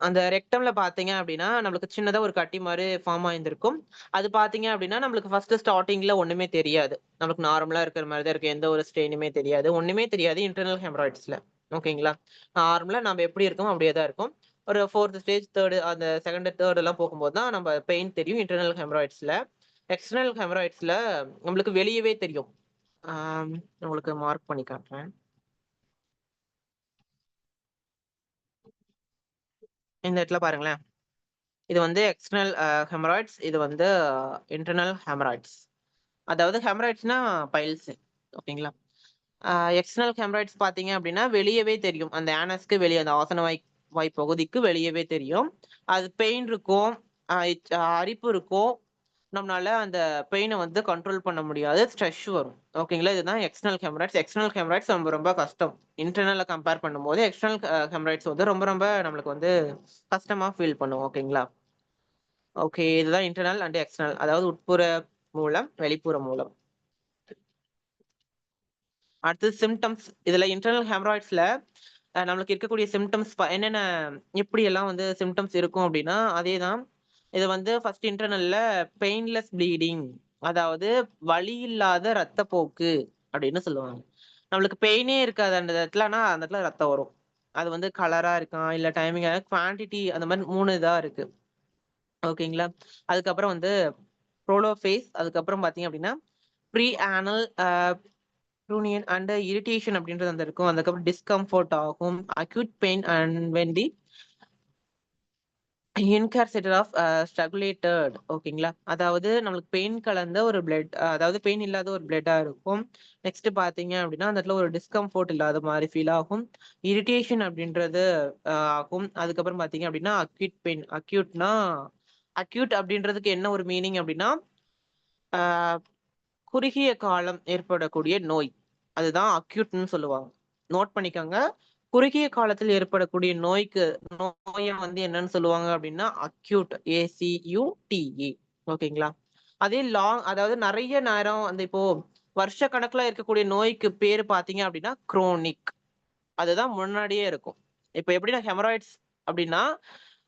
அந்த ரெக்டம்ல பார்த்தீங்க அப்படின்னா, நம்மளுக்கு சின்னதா ஒரு கட்டி மாரி ஃபார்ம் ஆயிருந்திருக்கும். அது பார்த்தீங்க அப்படின்னா, நம்மளுக்கு ஃபர்ஸ்ட் ஸ்டார்ட்டிங்ல ஒண்ணுமே தெரியாது. நம்மளுக்கு நார்மலா இருக்கிற மாரி தான் இருக்கும். எந்த ஒரு ஸ்ட்ரெயினுமே தெரியாது. ஒண்ணுமே தெரியாது இன்டர்னல் ஹெமராய்ட்ஸ்ல. ஓகேங்களா. நார்மலா நம்ம எப்படி இருக்கோமோ அப்படியே தான் இருக்கும். ஒரு 4த் ஸ்டேஜ், 3 அந்த 2, 3 எல்லாம் போகும்போது தான் நம்ம பெயின் தெரியும் இன்டர்னல் ஹெமராய்ட்ஸ்ல. எக்ஸ்டர்னல் ஹெமராய்ட்ஸ்ல நம்மளுக்கு வெளியவே தெரியும். உங்களுக்கு மார்க் பண்ணி காட்டுறேன். இந்த இடத்துல பாருங்களேன். இது வந்து எக்ஸ்டர்னல் ஹெமராய்ட்ஸ். இது வந்து இன்டர்னல் ஹெமராய்ட்ஸ். அதாவது ஹெமராய்ட்ஸ்னா பைல்ஸ். ஓகேங்களா. எக்ஸ்டர்னல் ஹெமராய்ட்ஸ் பார்த்தீங்க அப்படின்னா வெளியவே தெரியும். அந்த ஆனஸ்க்கு வெளியே, அந்த ஆசன வாய் பகுதிக்கு வெளியவே தெரியும். அது பெயின் இருக்கும், அரிப்பு இருக்கும். நம்மளால அந்த பெயினை வந்து கண்ட்ரோல் பண்ண முடியாது. ஸ்ட்ரெஸ் வரும். ஓகேங்களா. இதுதான் எக்ஸ்டர்னல் ஹெமராய்ட்ஸ். எக்ஸ்டர்னல் ஹெமராய்ட்ஸ் ரொம்ப ரொம்ப கஷ்டம். இன்டர்னல்ல கம்பேர் பண்ணும்போது எக்ஸ்டர்னல் ஹெமராய்ட்ஸ் வந்து ரொம்ப ரொம்ப நம்மளுக்கு வந்து கஷ்டமா ஃபீல் பண்ணுவோம். ஓகேங்களா. ஓகே. இதுதான் இன்டர்னல் அண்ட் எக்ஸ்டர்னல், அதாவது உட்புற மூலம், வெளிப்புற மூலம். அடுத்து சிம்டம்ஸ். இதுல இன்டர்னல் ஹெமராய்ட்ஸ்ல நம்மளுக்கு இருக்கக்கூடிய சிம்டம்ஸ் என்னென்ன, எப்படி எல்லாம் வந்து சிம்டம்ஸ் இருக்கும் அப்படின்னா அதேதான். இது வந்து ஃபர்ஸ்ட் இன்டர்னல்ல பெயின்லெஸ் ப்ளீடிங், அதாவது வலி இல்லாத ரத்தப்போக்கு அப்படின்னு சொல்லுவாங்க. நம்மளுக்கு பெயினே இருக்காது அந்த இடத்துல, ஆனா அந்த இடத்துல ரத்தம் வரும். அது வந்து கலரா இருக்கான், இல்ல டைமிங், குவான்டிட்டி, அந்த மாதிரி 3 இதா இருக்கு. ஓகேங்களா. அதுக்கப்புறம் வந்து ப்ரோலோஃபேஸ். அதுக்கப்புறம் பார்த்தீங்க அப்படின்னா peri anal pruritus and irritation அப்படின்றது அந்த இருக்கும். அதுக்கப்புறம் டிஸ்கம்ஃபோர்ட் ஆகும். Acute pain and when the incarcerated of strangulated. ஓகேங்களா. அதாவது நம்மளுக்கு பெயின் கலந்த ஒரு பிளட், அதாவது பெயின் இல்லாத ஒரு பிளட்டா இருக்கும். நெக்ஸ்ட் பார்த்தீங்க அப்படின்னா அந்த இடத்துல ஒரு டிஸ்கம்ஃபோர்ட் இல்லாத மாதிரி ஃபீல் ஆகும். இரிட்டேஷன் அப்படின்றது ஆகும். அதுக்கப்புறம் பார்த்தீங்க அப்படின்னா அக்யூட் பெயின். அக்யூட் அப்படின்றதுக்கு என்ன ஒரு மீனிங் அப்படின்னா குறுகிய காலம் ஏற்படக்கூடிய நோய். அதுதான் அக்யூட்னு சொல்லுவாங்க. நோட் பண்ணிக்கோங்க. குறுகிய காலத்தில் ஏற்படக்கூடிய நோய வந்து என்னன்னு சொல்லுவாங்க அப்படின்னா அக்யூட். ACUTE. ஓகேங்களா. அதே லாங், அதாவது நிறைய நேரம் அந்த இப்போ வருஷ கணக்குல இருக்கக்கூடிய நோய்க்கு பேரு பாத்தீங்க அப்படின்னா குரோனிக். அதுதான் முன்னாடியே இருக்கும். இப்ப எப்படின்னா ஹெமராய்ட்ஸ் அப்படின்னா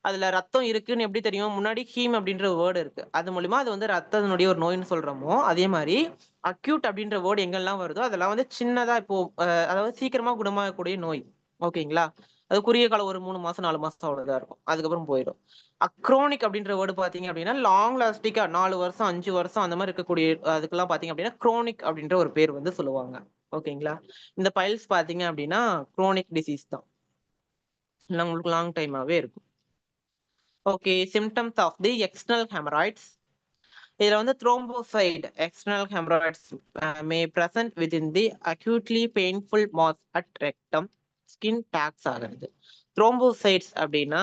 அதுல ரத்தம் இருக்குன்னு எப்படி தெரியும்? முன்னாடி ஹீம் அப்படின்ற வேர்ட் இருக்கு. அது மூலியமா அது வந்து ரத்தத்தினுடைய ஒரு நோய்ன்னு சொல்றோமோ, அதே மாரி அக்யூட் அப்படின்ற வேர்ட் எங்கெல்லாம் வருதோ, அதெல்லாம் வந்து சின்னதா இப்போ அதாவது சீக்கிரமா குணமாகக்கூடிய நோய். ஓகேங்களா? அது குறுகிய காலம் ஒரு 3 மாசம், 4 மாசம் அவ்வளவுதான் இருக்கும். அதுக்கப்புறம் போயிடும். அக்ரோனிக் அப்படின்ற வேர்ட் பார்த்தீங்க அப்படின்னா, லாங் லாஸ்டிக்கா 4 வருஷம், 5 வருஷம் அந்த மாரி இருக்கக்கூடிய அதுக்கெல்லாம் பார்த்தீங்க அப்படின்னா, குரோனிக் அப்படின்ற ஒரு பேர் வந்து சொல்லுவாங்க. ஓகேங்களா? இந்த பைல்ஸ் பார்த்தீங்க அப்படின்னா, குரோனிக் டிசீஸ் தான். உங்களுக்கு லாங் டைமாவே இருக்கும். Okay. Symptoms of the external haemorrhoids. இதுல வந்து thrombocyte external haemorrhoids may present within the acutely painful mass at rectum skin tags ஆகிறது. த்ரோம்போசைட்ஸ் அப்படின்னா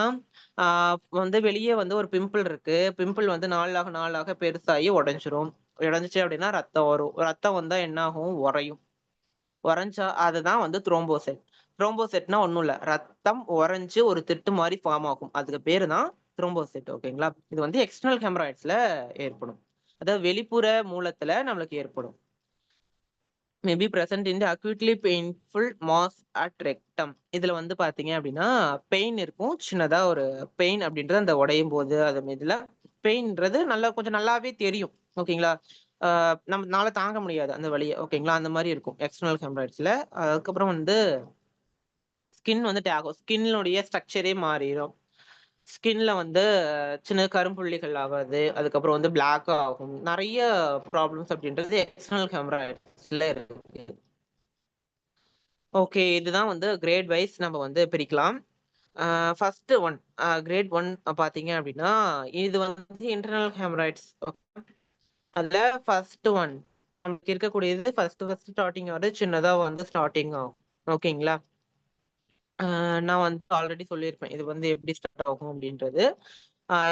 வந்து வெளியே வந்து ஒரு பிம்பிள் இருக்கு. பிம்பிள் வந்து நாளாக நாளாக பெருசாகி உடைஞ்சிரும். உடைஞ்சிச்சு அப்படின்னா ரத்தம் வரும். ரத்தம் வந்தா என்ன ஆகும்? உறையும். உறைஞ்சா அதுதான் வந்து த்ரோம்போசைட். த்ரோம்போசைட்னா ஒண்ணும் இல்ல. ரத்தம் உறைஞ்சு ஒரு திட்டு மாரி ஃபார்ம் ஆகும். அதுக்கு பேரு தான் த்ரோம்போசைட். ஓகேங்களா? இது வந்து எக்ஸ்டர்னல் ஹெமராய்ட்ஸ்ல ஏற்படும். அதாவது வெளிப்புற மூலத்துல நம்மளுக்கு ஏற்படும். May be present in the acutely painful mass at rectum. இதுல வந்து பாத்தீங்க அப்படின்னா, பெயின் இருக்கும். சின்னதா ஒரு பெயின் அப்படின்றது அந்த உடையும் போது அது இதுல பெயின்ன்றது நல்லா கொஞ்சம் நல்லாவே தெரியும். ஓகேங்களா? நம்மனால தாங்க முடியாது அந்த வலிய. ஓகேங்களா? அந்த மாரி இருக்கும் எக்ஸ்டர்னல் ஹெமராய்ட்ஸ்ல. அதுக்கப்புறம் வந்து ஸ்கின் வந்து ஆகும். ஸ்கின்னுடைய ஸ்ட்ரக்சரே மாறிரும். ஸ்கின்ல வந்து சின்ன கரும்புள்ளிகள் ஆகாது. அதுக்கப்புறம் வந்து பிளாக் ஆகும். நெறைய ப்ராப்ளம்ஸ் அப்படின்றது எக்ஸ்டர்னல் ஹெமராய்ட்ஸ்ல இருக்கு. ஓகே. இதுதான் வந்து கிரேட் வைஸ் நம்ம வந்து பிரிக்கலாம். ஃபர்ஸ்ட் ஒன் கிரேட் 1 பார்த்தீங்க அப்படின்னா, இது வந்து இன்டர்னல் ஹெமராய்ட்ஸ். அதுல ஃபர்ஸ்ட் ஒன் நமக்கு இருக்கக்கூடியது ஃபர்ஸ்ட் ஸ்டார்ட்டிங் வந்து சின்னதா வந்து ஸ்டார்ட்டிங் ஆகும். ஓகேங்களா? நான் வந்து ஆல்ரெடி சொல்லியிருப்பேன். இது வந்து எப்படி ஸ்டார்ட் ஆகும் அப்படின்றது.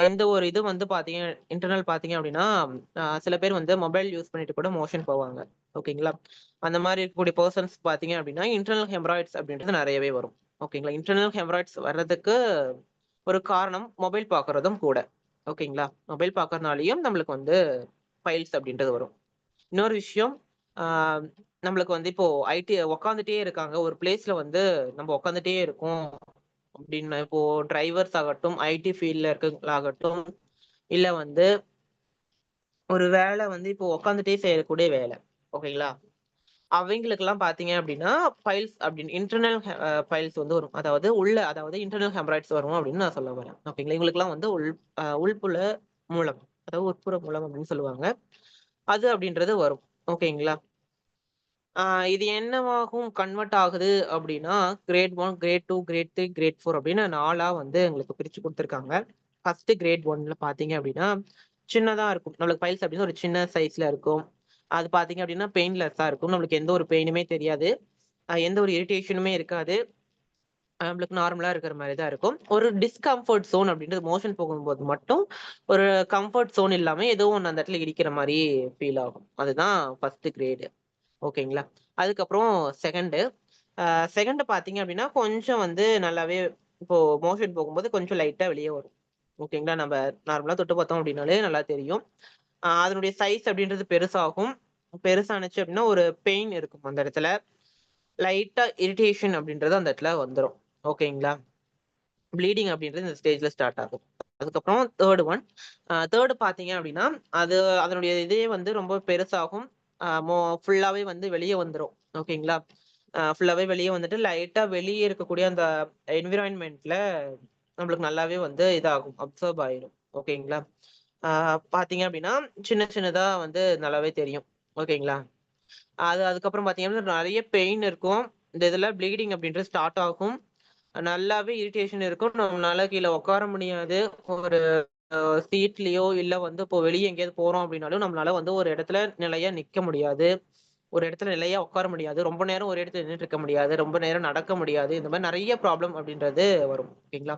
எந்த ஒரு இது வந்து பார்த்தீங்க இன்டர்னல் பார்த்தீங்க அப்படின்னா, சில பேர் வந்து மொபைல் யூஸ் பண்ணிட்டு கூட மோஷன் போவாங்க. ஓகேங்களா? அந்த மாரி இருக்கக்கூடிய பெர்சன்ஸ் பார்த்தீங்க அப்படின்னா, இன்டர்னல் ஹெமராய்ட்ஸ் அப்படின்றது நெறையவே வரும். ஓகேங்களா? இன்டர்னல் ஹெமராய்ட்ஸ் வர்றதுக்கு ஒரு காரணம் மொபைல் பார்க்கறதும் கூட. ஓகேங்களா? மொபைல் பார்க்கறதுனாலயும் நம்மளுக்கு வந்து பைல்ஸ் அப்படின்றது வரும். இன்னொரு விஷயம், ஆ நம்மளுக்கு வந்து இப்போ ஐடி உட்காந்துட்டே இருக்காங்க. ஒரு பிளேஸ்ல வந்து நம்ம உட்காந்துட்டே இருக்கோம் அப்படின்னு இப்போ டிரைவர்ஸ் ஆகட்டும், ஐடி ஃபீல்ட்ல இருக்கவங்களாகட்டும், இல்ல வந்து ஒரு வேலை வந்து இப்போ உட்காந்துட்டே செய்யக்கூடிய வேலை. ஓகேங்களா? அவைங்களுக்கெல்லாம் பார்த்தீங்க அப்படின்னா, பைல்ஸ் அப்படின்னு இன்டர்னல் பைல்ஸ் வந்து வரும். அதாவது இன்டர்னல் ஹெமராய்ட்ஸ் வரும் அப்படின்னு நான் சொல்ல வரேன். ஓகேங்களா? இவங்களுக்கெல்லாம் வந்து உள்புல மூலம், அதாவது உட்புற மூலம் அப்படின்னு சொல்லுவாங்க. அது அப்படின்றது வரும். ஓகேங்களா? ஆ இது என்னவாகும் கன்வெர்ட் ஆகுது அப்படின்னா, கிரேட் 1, கிரேட் 2, கிரேட் 3, கிரேட் 4 அப்படின்னு 4ஆ வந்து எங்களுக்கு பிரிச்சு குடுத்துருக்காங்க. ஃபர்ஸ்ட் கிரேட் 1ல பார்த்தீங்க அப்படின்னா, சின்னதா இருக்கும். நம்மளுக்கு பைல்ஸ் அப்படின்னு ஒரு சின்ன சைஸ்ல இருக்கும். அது பார்த்தீங்க அப்படின்னா, பெயின்லெஸ்ஸா இருக்கும். நம்மளுக்கு எந்த ஒரு பெயினுமே தெரியாது. எந்த ஒரு இரிட்டேஷனுமே இருக்காது. நம்மளுக்கு நார்மலா இருக்கிற மாரி தான் இருக்கும். ஒரு டிஸ்கம்ஃபோர்ட் ஜோன் அப்படின்றது மோஷன் போகும்போது மட்டும், ஒரு கம்ஃபோர்ட் ஜோன் இல்லாம ஏதோ ஒண்ணு அந்த இடத்துல இடிக்கிற மாரி ஃபீல் ஆகும். அதுதான் ஃபர்ஸ்ட் கிரேடு. ஓகேங்களா. அதுக்கப்புறம் செகண்டு. செகண்ட் பார்த்தீங்க அப்படின்னா, கொஞ்சம் வந்து நல்லாவே இப்போ மோஷன் போகும்போது கொஞ்சம் லைட்டா வெளிய வரும். ஓகேங்களா. நம்ம நார்மலா தொட்டு பார்த்தோம் அப்படின்னாலே நல்லா தெரியும். அதனுடைய சைஸ் அப்படின்றது பெருசாகும். பெருசானுச்சு அப்படின்னா, ஒரு பெயின் இருக்கும் அந்த இடத்துல. லைட்டா இரிட்டேஷன் அப்படின்றது அந்த இடத்துல வந்துரும். ஓகேங்களா. ப்ளீடிங் அப்படின்றது இந்த ஸ்டேஜ்ல ஸ்டார்ட் ஆகும். அதுக்கப்புறம் 3 ஒன். 3 பார்த்தீங்க அப்படின்னா, அது அதனுடைய இதே வந்து ரொம்ப பெருசாகும். அ மொ ஃபுல்லாவே வந்து வெளிய வந்துரும். ஓகேங்களா? ஃபுல்லாவே வெளிய வந்துட்டு லைட்டா வெளிய இருக்கக்கூடிய அந்த என்விரான்மென்ட்ல நம்மளுக்கு நல்லாவே வந்து இதாகும். அப்சர்வ் ஆயிரும். ஓகேங்களா? ஆ பார்த்தீங்க அப்படின்னா, சின்ன சின்னதா வந்து நல்லாவே தெரியும். ஓகேங்களா? அதுக்கப்புறம் பார்த்தீங்கன்னா, நெறைய பெயின் இருக்கும். இந்த இதுல ப்ளீடிங் அப்படின்றது ஸ்டார்ட் ஆகும். நல்லாவே இரிட்டேஷன் இருக்கும். நம்மளால கீழ உட்கார முடியாது. ஒரு சீட்லயோ, இல்ல வந்து இப்போ வெளிய எங்கேயாவது போறோம் அப்படின்னாலும், நம்மளால வந்து ஒரு இடத்துல நிலையா நிக்க முடியாது. ஒரு இடத்துல நிலையா உட்கார முடியாது. ரொம்ப நேரம் ஒரு இடத்துல நின்னுட்டு இருக்க முடியாது. ரொம்ப நேரம் நடக்க முடியாது. இந்த மாரி நெறைய ப்ராப்ளம் அப்படின்றது வரும். ஓகேங்களா?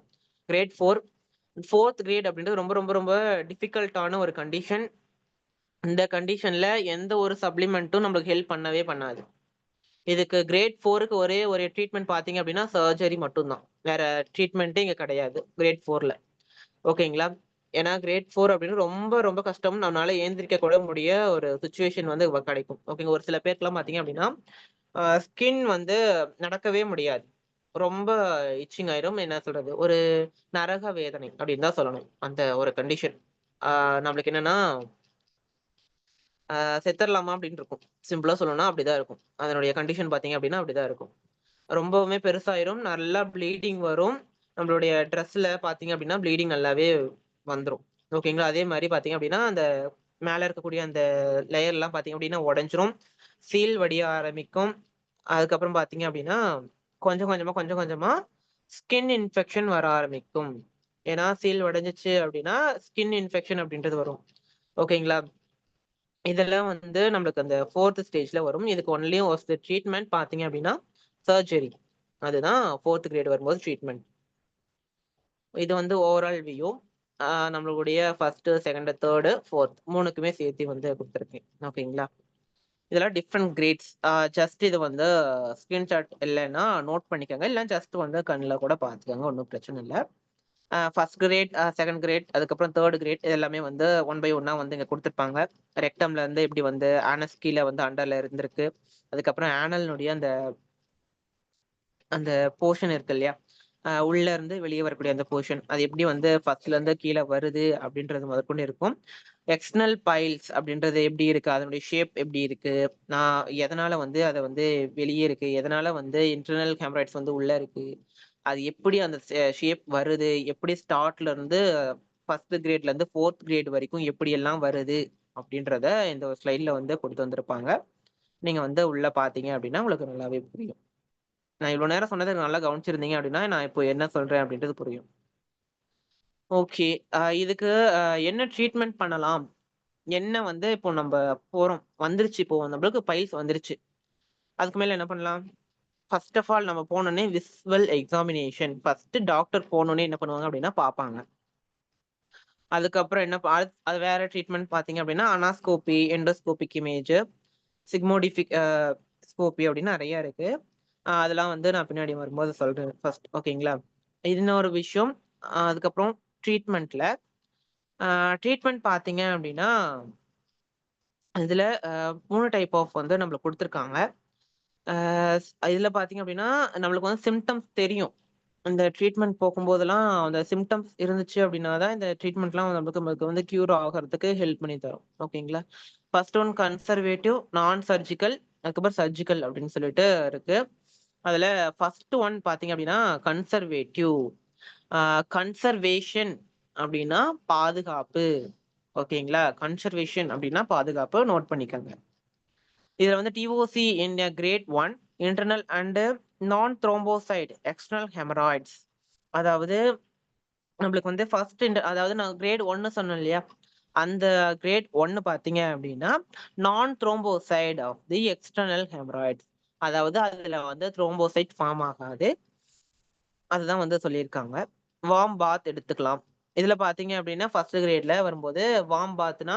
கிரேட் 4. 4த் கிரேட் அப்படின்றது ரொம்ப ரொம்ப ரொம்ப டிஃபிகல்ட்டான ஒரு கண்டிஷன். இந்த கண்டிஷன்ல எந்த ஒரு சப்ளிமென்ட்டும் நம்மளுக்கு ஹெல்ப் பண்ணவே பண்ணாது. இதுக்கு கிரேட் 4க்கு ஒரே ஒரு ட்ரீட்மெண்ட் பார்த்தீங்க அப்படின்னா, சர்ஜரி மட்டும் தான். வேற ட்ரீட்மெண்ட்டே இங்க கிடையாது. கிரேட் 4ல. ஓகேங்களா? ஏன்னா கிரேட் 4 அப்படின்னு ரொம்ப ரொம்ப கஷ்டம். நம்மளால எழுந்திரிக்க கூட முடிய ஒரு சிச்சுவேஷன் வந்து கிடைக்கும். ஓகேங்க. ஒரு சில பேருக்குலாம் பார்த்தீங்க அப்படின்னா, ஸ்கின் வந்து நடக்கவே முடியாது. ரொம்ப இச்சிங் ஆயிரும். என்ன சொல்றது? ஒரு நரக வேதனை அப்படின்னு தான் சொல்லணும். அந்த ஒரு கண்டிஷன். நம்மளுக்கு என்னன்னா, செத்தரலாமா அப்படின்னு இருக்கும். சிம்பிளா சொல்லணும்னா அப்படிதான் இருக்கும். அதனுடைய கண்டிஷன் பார்த்தீங்க அப்படின்னா அப்படிதான் இருக்கும். ரொம்பவுமே பெருசாயிரும். நல்லா ப்ளீடிங் வரும். நம்மளுடைய ட்ரெஸ்ல பார்த்தீங்க அப்படின்னா, ப்ளீடிங் நல்லாவே வந்துரும். ஓகேங்களா? அதே மாரி பார்த்தீங்க அப்படின்னா, அந்த மேல இருக்கக்கூடிய அந்த லேயர்லாம் பார்த்தீங்க அப்படின்னா உடைஞ்சிரும். சீல் வடிய ஆரம்பிக்கும். அதுக்கப்புறம் பார்த்தீங்க அப்படின்னா, கொஞ்சம் கொஞ்சமா ஸ்கின் இன்ஃபெக்ஷன் வர ஆரம்பிக்கும். ஏன்னா சீல் உடைஞ்சுச்சு அப்படின்னா, ஸ்கின் இன்ஃபெக்ஷன் அப்படின்றது வரும். ஓகேங்களா? இதெல்லாம் வந்து நம்மளுக்கு அந்த 4த் ஸ்டேஜ்ல வரும். இதுக்கு ஒன்லி ஒரு ட்ரீட்மெண்ட் பார்த்தீங்க அப்படின்னா, சர்ஜரி. அதுதான் 4த் கிரேட் வரும்போது ட்ரீட்மெண்ட். இது வந்து ஓவரால் வியூ. நம்மளுடைய 1, 2, 3, 4 3க்குமே சேர்த்து வந்து குடுத்துருக்கேன். ஓகேங்களா? இதெல்லாம் டிஃபரெண்ட் கிரேட்ஸ். ஜஸ்ட் இது வந்து ஸ்கிரீன்ஷாட் இல்லன்னா நோட் பண்ணிக்கங்க. இல்ல ஜஸ்ட் வந்து கண்ல கூட பார்த்துக்கங்க. ஒண்ணும் பிரச்சனை இல்ல. 1 கிரேட், 2 கிரேட், அதுக்கப்புறம் 3 கிரேட் இது எல்லாமே வந்து ஒன் பை ஒன்னா வந்து இங்க குடுத்துருப்பாங்க. ரெக்டம்ல இருந்து எப்படி வந்து ஆனஸ் கீழ வந்து அண்டர்ல இருந்திருக்கு. அதுக்கப்புறம் ஆனல்னுடைய அந்த அந்த போர்ஷன் இருக்கு இல்லையா? உள்ள இருந்து வெளிய வரக்கூடிய அந்த போர்ஷன். அது எப்படி வந்து ஃபர்ஸ்ட்ல இருந்து கீழ வருது அப்படின்றது முதற்கொண்டு இருக்கும். எக்ஸ்டர்னல் பைல்ஸ் அப்படின்றது எப்படி இருக்கு? அதனுடைய ஷேப் எப்படி இருக்கு? எதனால வந்து அத வந்து வெளிய இருக்கு? எதனால வந்து இன்டர்னல் ஹெமராய்ட்ஸ் வந்து உள்ள இருக்கு? அது எப்படி அந்த ஷேப் வருது? எப்படி ஸ்டார்ட்ல இருந்து 1 கிரேட்ல இருந்து 4த் கிரேட் வரைக்கும் எப்படியெல்லாம் வருது? அப்படின்றத இந்த ஒரு ஸ்லைட்ல வந்து குடுத்து வந்திருப்பாங்க. நீங்க வந்து உள்ள பார்த்தீங்க அப்படின்னா, உங்களுக்கு நல்லாவே புரியும். நான் இவ்வளோ நேரம் சொன்னத நல்லா கவனிச்சிருந்தீங்க அப்படின்னா, நான் இப்போ என்ன சொல்றேன் அப்படின்றது புரியும். ஓகே. இதுக்கு அ என்ன ட்ரீட்மெண்ட் பண்ணலாம்? என்ன வந்து இப்போ நம்ப போறோம். வந்துருச்சு இப்போ நம்மளுக்கு பைல்ஸ் வந்துருச்சு. அதுக்கு மேல என்ன பண்ணலாம்? ஃபர்ஸ்ட் ஆஃப் ஆல் நம்ம போனோனே விசுவல் எக்ஸாமினேஷன். ஃபர்ஸ்ட் டாக்டர் போனோனே என்ன பண்ணுவாங்க அப்படின்னா பார்ப்பாங்க. அதுக்கப்புறம் என்ன அது வேற ட்ரீட்மெண்ட் பார்த்தீங்க அப்படின்னா, அனாஸ்கோபி, எண்டோஸ்கோபிக் இமேஜ், சிக்மோடிஃபிக் ஸ்கோபி அப்படின்னு நெறைய இருக்கு. அதெல்லாம் வந்து நான் பின்னாடி வரும்போது சொல்றேன் ஃபர்ஸ்ட். ஓகேங்களா? இன்னொரு விஷயம். அதுக்கப்புறம் ட்ரீட்மெண்ட்ல ட்ரீட்மெண்ட் பார்த்தீங்க அப்படின்னா, இதுல 3 டைப் ஆஃப் வந்து நம்மளுக்கு குடுத்துருக்காங்க. அ இதுல பார்த்தீங்க அப்படின்னா, நம்மளுக்கு வந்து சிம்ப்டம்ஸ் தெரியும். இந்த ட்ரீட்மெண்ட் போகும்போதெல்லாம் அந்த சிம்ப்டம்ஸ் இருந்துச்சு அப்படின்னா தான் இந்த ட்ரீட்மெண்ட்லாம் நமக்கு வந்து கியூர் ஆகறதுக்கு ஹெல்ப் பண்ணி தரும். ஓகேங்களா? ஃபர்ஸ்ட் ஒன் கன்சர்வேட்டிவ், நான் சர்ஜிக்கல், அதுக்கப்புறம் சர்ஜிக்கல் அப்படின்னு சொல்லிட்டு இருக்கு. அதுல ஃபர்ஸ்ட் ஒன் பார்த்தீங்க அப்படின்னா, கன்சர்வேட்டிவ். ஆ கன்சர்வேஷன் அப்படின்னா பாதுகாப்பு. ஓகேங்களா? கன்சர்வேஷன் அப்படின்னா பாதுகாப்பு. நோட் பண்ணிக்கங்க. இதுல வந்து DOC in a grade 1 internal and non thrombosed external haemorrhoids. அதாவது நம்மளுக்கு வந்து அதாவது நான் கிரேட் 1 சொன்னேன் இல்லையா? அந்த கிரேட் 1 பார்த்தீங்க அப்படின்னா, நான் thrombocyte of the external haemorrhoids. அதாவது அதுல வந்து த்ரோம்போசைட் ஃபார்ம் ஆகாது. அதுதான் வந்து சொல்லியிருக்காங்க. வார்ம் பாத் எடுத்துக்கலாம். இதுல பார்த்தீங்க அப்படின்னா, 1 கிரேட்ல வரும்போது வார்ம் பாத்னா,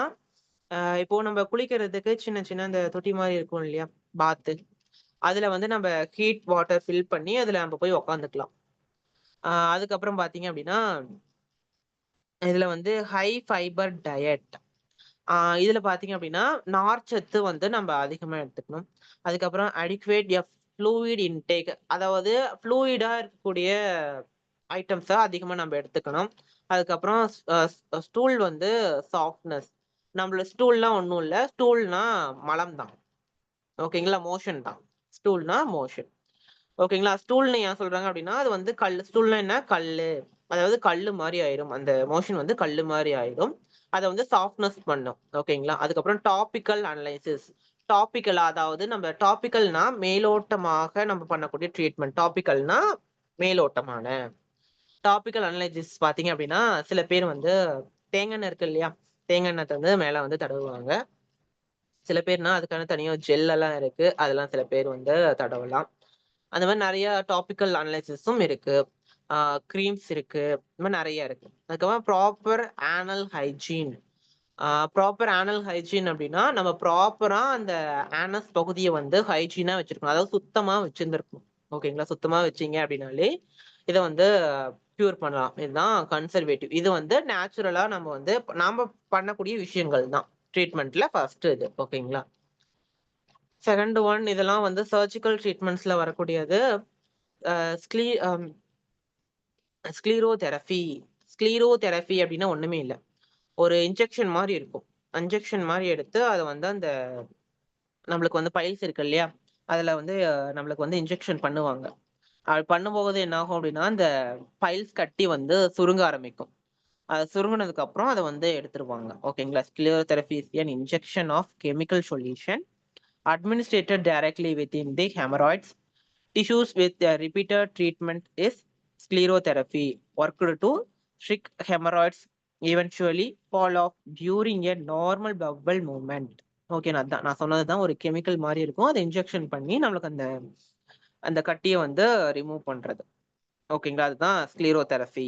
இப்போ நம்ம குளிக்கிறதுக்கு சின்ன சின்ன அந்த தொட்டி மாரி இருக்கும் இல்லையா? பாத்து. அதுல வந்து நம்ம ஹீட் வாட்டர் ஃபில் பண்ணி அதுல நம்ம போய் உட்காந்துக்கலாம். அதுக்கப்புறம் பார்த்தீங்க அப்படின்னா, இதுல வந்து ஹை ஃபைபர் டயட். ஆ இதுல பார்த்தீங்க அப்படின்னா, நார்ச்சத்து வந்து நம்ம அதிகமா எடுத்துக்கணும். அதுக்கப்புறம் அடிக்குவேட் ஃப்ளூயிட் இன்டேக். அதாவது ஃப்ளூயிடா இருக்கக்கூடிய ஐட்டம்ஸ அதிகமா நம்ம எடுத்துக்கணும். அதுக்கப்புறம் ஸ்டூல் வந்து சாஃப்ட்னஸ். நம்மள ஸ்டூல்னா ஒண்ணும் இல்ல. ஸ்டூல்னா மலம் தான். ஓகேங்களா? மோஷன் தான். ஸ்டூல்னா மோஷன். ஓகேங்களா? ஸ்டூல்ன்னு ஏன் சொல்றாங்க அப்படின்னா, அது வந்து ஸ்டூல்னா என்ன? கல்லு. அதாவது கல்லு மாரி ஆயிரும். அந்த மோஷன் வந்து கல்லு மாரி ஆயிடும். அத வந்து சாஃப்ட்னஸ் பண்ணும். ஓகேங்களா? அதுக்கப்புறம் டாபிக்கல் அனலைசிஸ். அதாவது நம்ம டாபிக்கல்னா மேலோட்டமாக நம்ம பண்ணக்கூடிய ட்ரீட்மெண்ட். டாபிக்கல்னா மேலோட்டமான. டாபிக்கல் அனலைசிஸ் பார்த்தீங்க அப்படின்னா, சில பேர் வந்து தேங்காய் எண்ணெய் இருக்கு இல்லையா? தேங்காய் எண்ணெத்த வந்து மேல வந்து தடவுவாங்க. சில பேர்னா அதுக்கான தனியா ஜெல் எல்லாம் இருக்கு. அதெல்லாம் சில பேர் வந்து தடவலாம். அந்த மாரி நெறைய டாபிக்கல் அனலைசிஸும் இருக்கு. ஆ கிரீம்ஸ் இருக்கு. இந்த மாரி நெறைய இருக்கு. அதுக்கப்புறம் ப்ராப்பர் ஆனல் ஹைஜீன். ஆ ப்ராப்பர் ஆனல் ஹைஜீன் அப்டின்னா, நம்ம ப்ராப்பரா அந்த ஆனஸ் பகுதிய வந்து ஹைஜீனா வச்சிருக்கணும். அதாவது சுத்தமா வச்சிருந்திருக்கணும். ஓகேங்களா? சுத்தமா வச்சீங்க அப்டின்னாலே, இத வந்து க்யூர் பண்ணலாம். இதுதான் கன்சர்வேட்டிவ். இது வந்து நேச்சுரலா நம்ம வந்து நாம பண்ணக்கூடிய விஷயங்கள் தான். ட்ரீட்மெண்ட்ல ஃபர்ஸ்ட் இது. ஓகேங்களா? செகண்ட் ஒன் இதெல்லாம் வந்து சர்ஜிக்கல் ட்ரீட்மெண்ட்ஸ்ல வரக்கூடியது. ஸ்க்ளீரோதெரபி. ஸ்க்ளீரோதெரபி அப்படின்னா ஒண்ணுமே இல்ல. ஒரு இன்ஜெக்ஷன் மாரி இருக்கும். இன்ஜெக்ஷன் மாரி எடுத்து அத வந்து அந்த நம்மளுக்கு வந்து பைல்ஸ் இருக்கு இல்லையா? அதுல வந்து நம்மளுக்கு வந்து இன்ஜெக்ஷன் பண்ணுவாங்க. அது பண்ணும்போது என்ன ஆகும் அப்படின்னா, அந்த பைல்ஸ் கட்டி வந்து சுருங்க ஆரம்பிக்கும். அது சுருங்குனதுக்கு அப்புறம் அத வந்து எடுத்துருவாங்க. ஓகேங்களா? ஸ்க்ளியோதெரபி is an injection of chemical solution administered directly within the hemorrhoids tissues with a repeated treatment is sclerotherapy worked to shrink hemorrhoids eventually fall off during a normal bowel movement. Okay. நான் சொன்னதுதான் ஒரு chemical மாரி இருக்கும். அத injection பண்ணி நம்மளுக்கு அந்த அந்த கட்டிய வந்து ரிமூவ் பண்றது. ஓகேங்களா? அதுதான் ஸ்க்ளீரோதெரபி.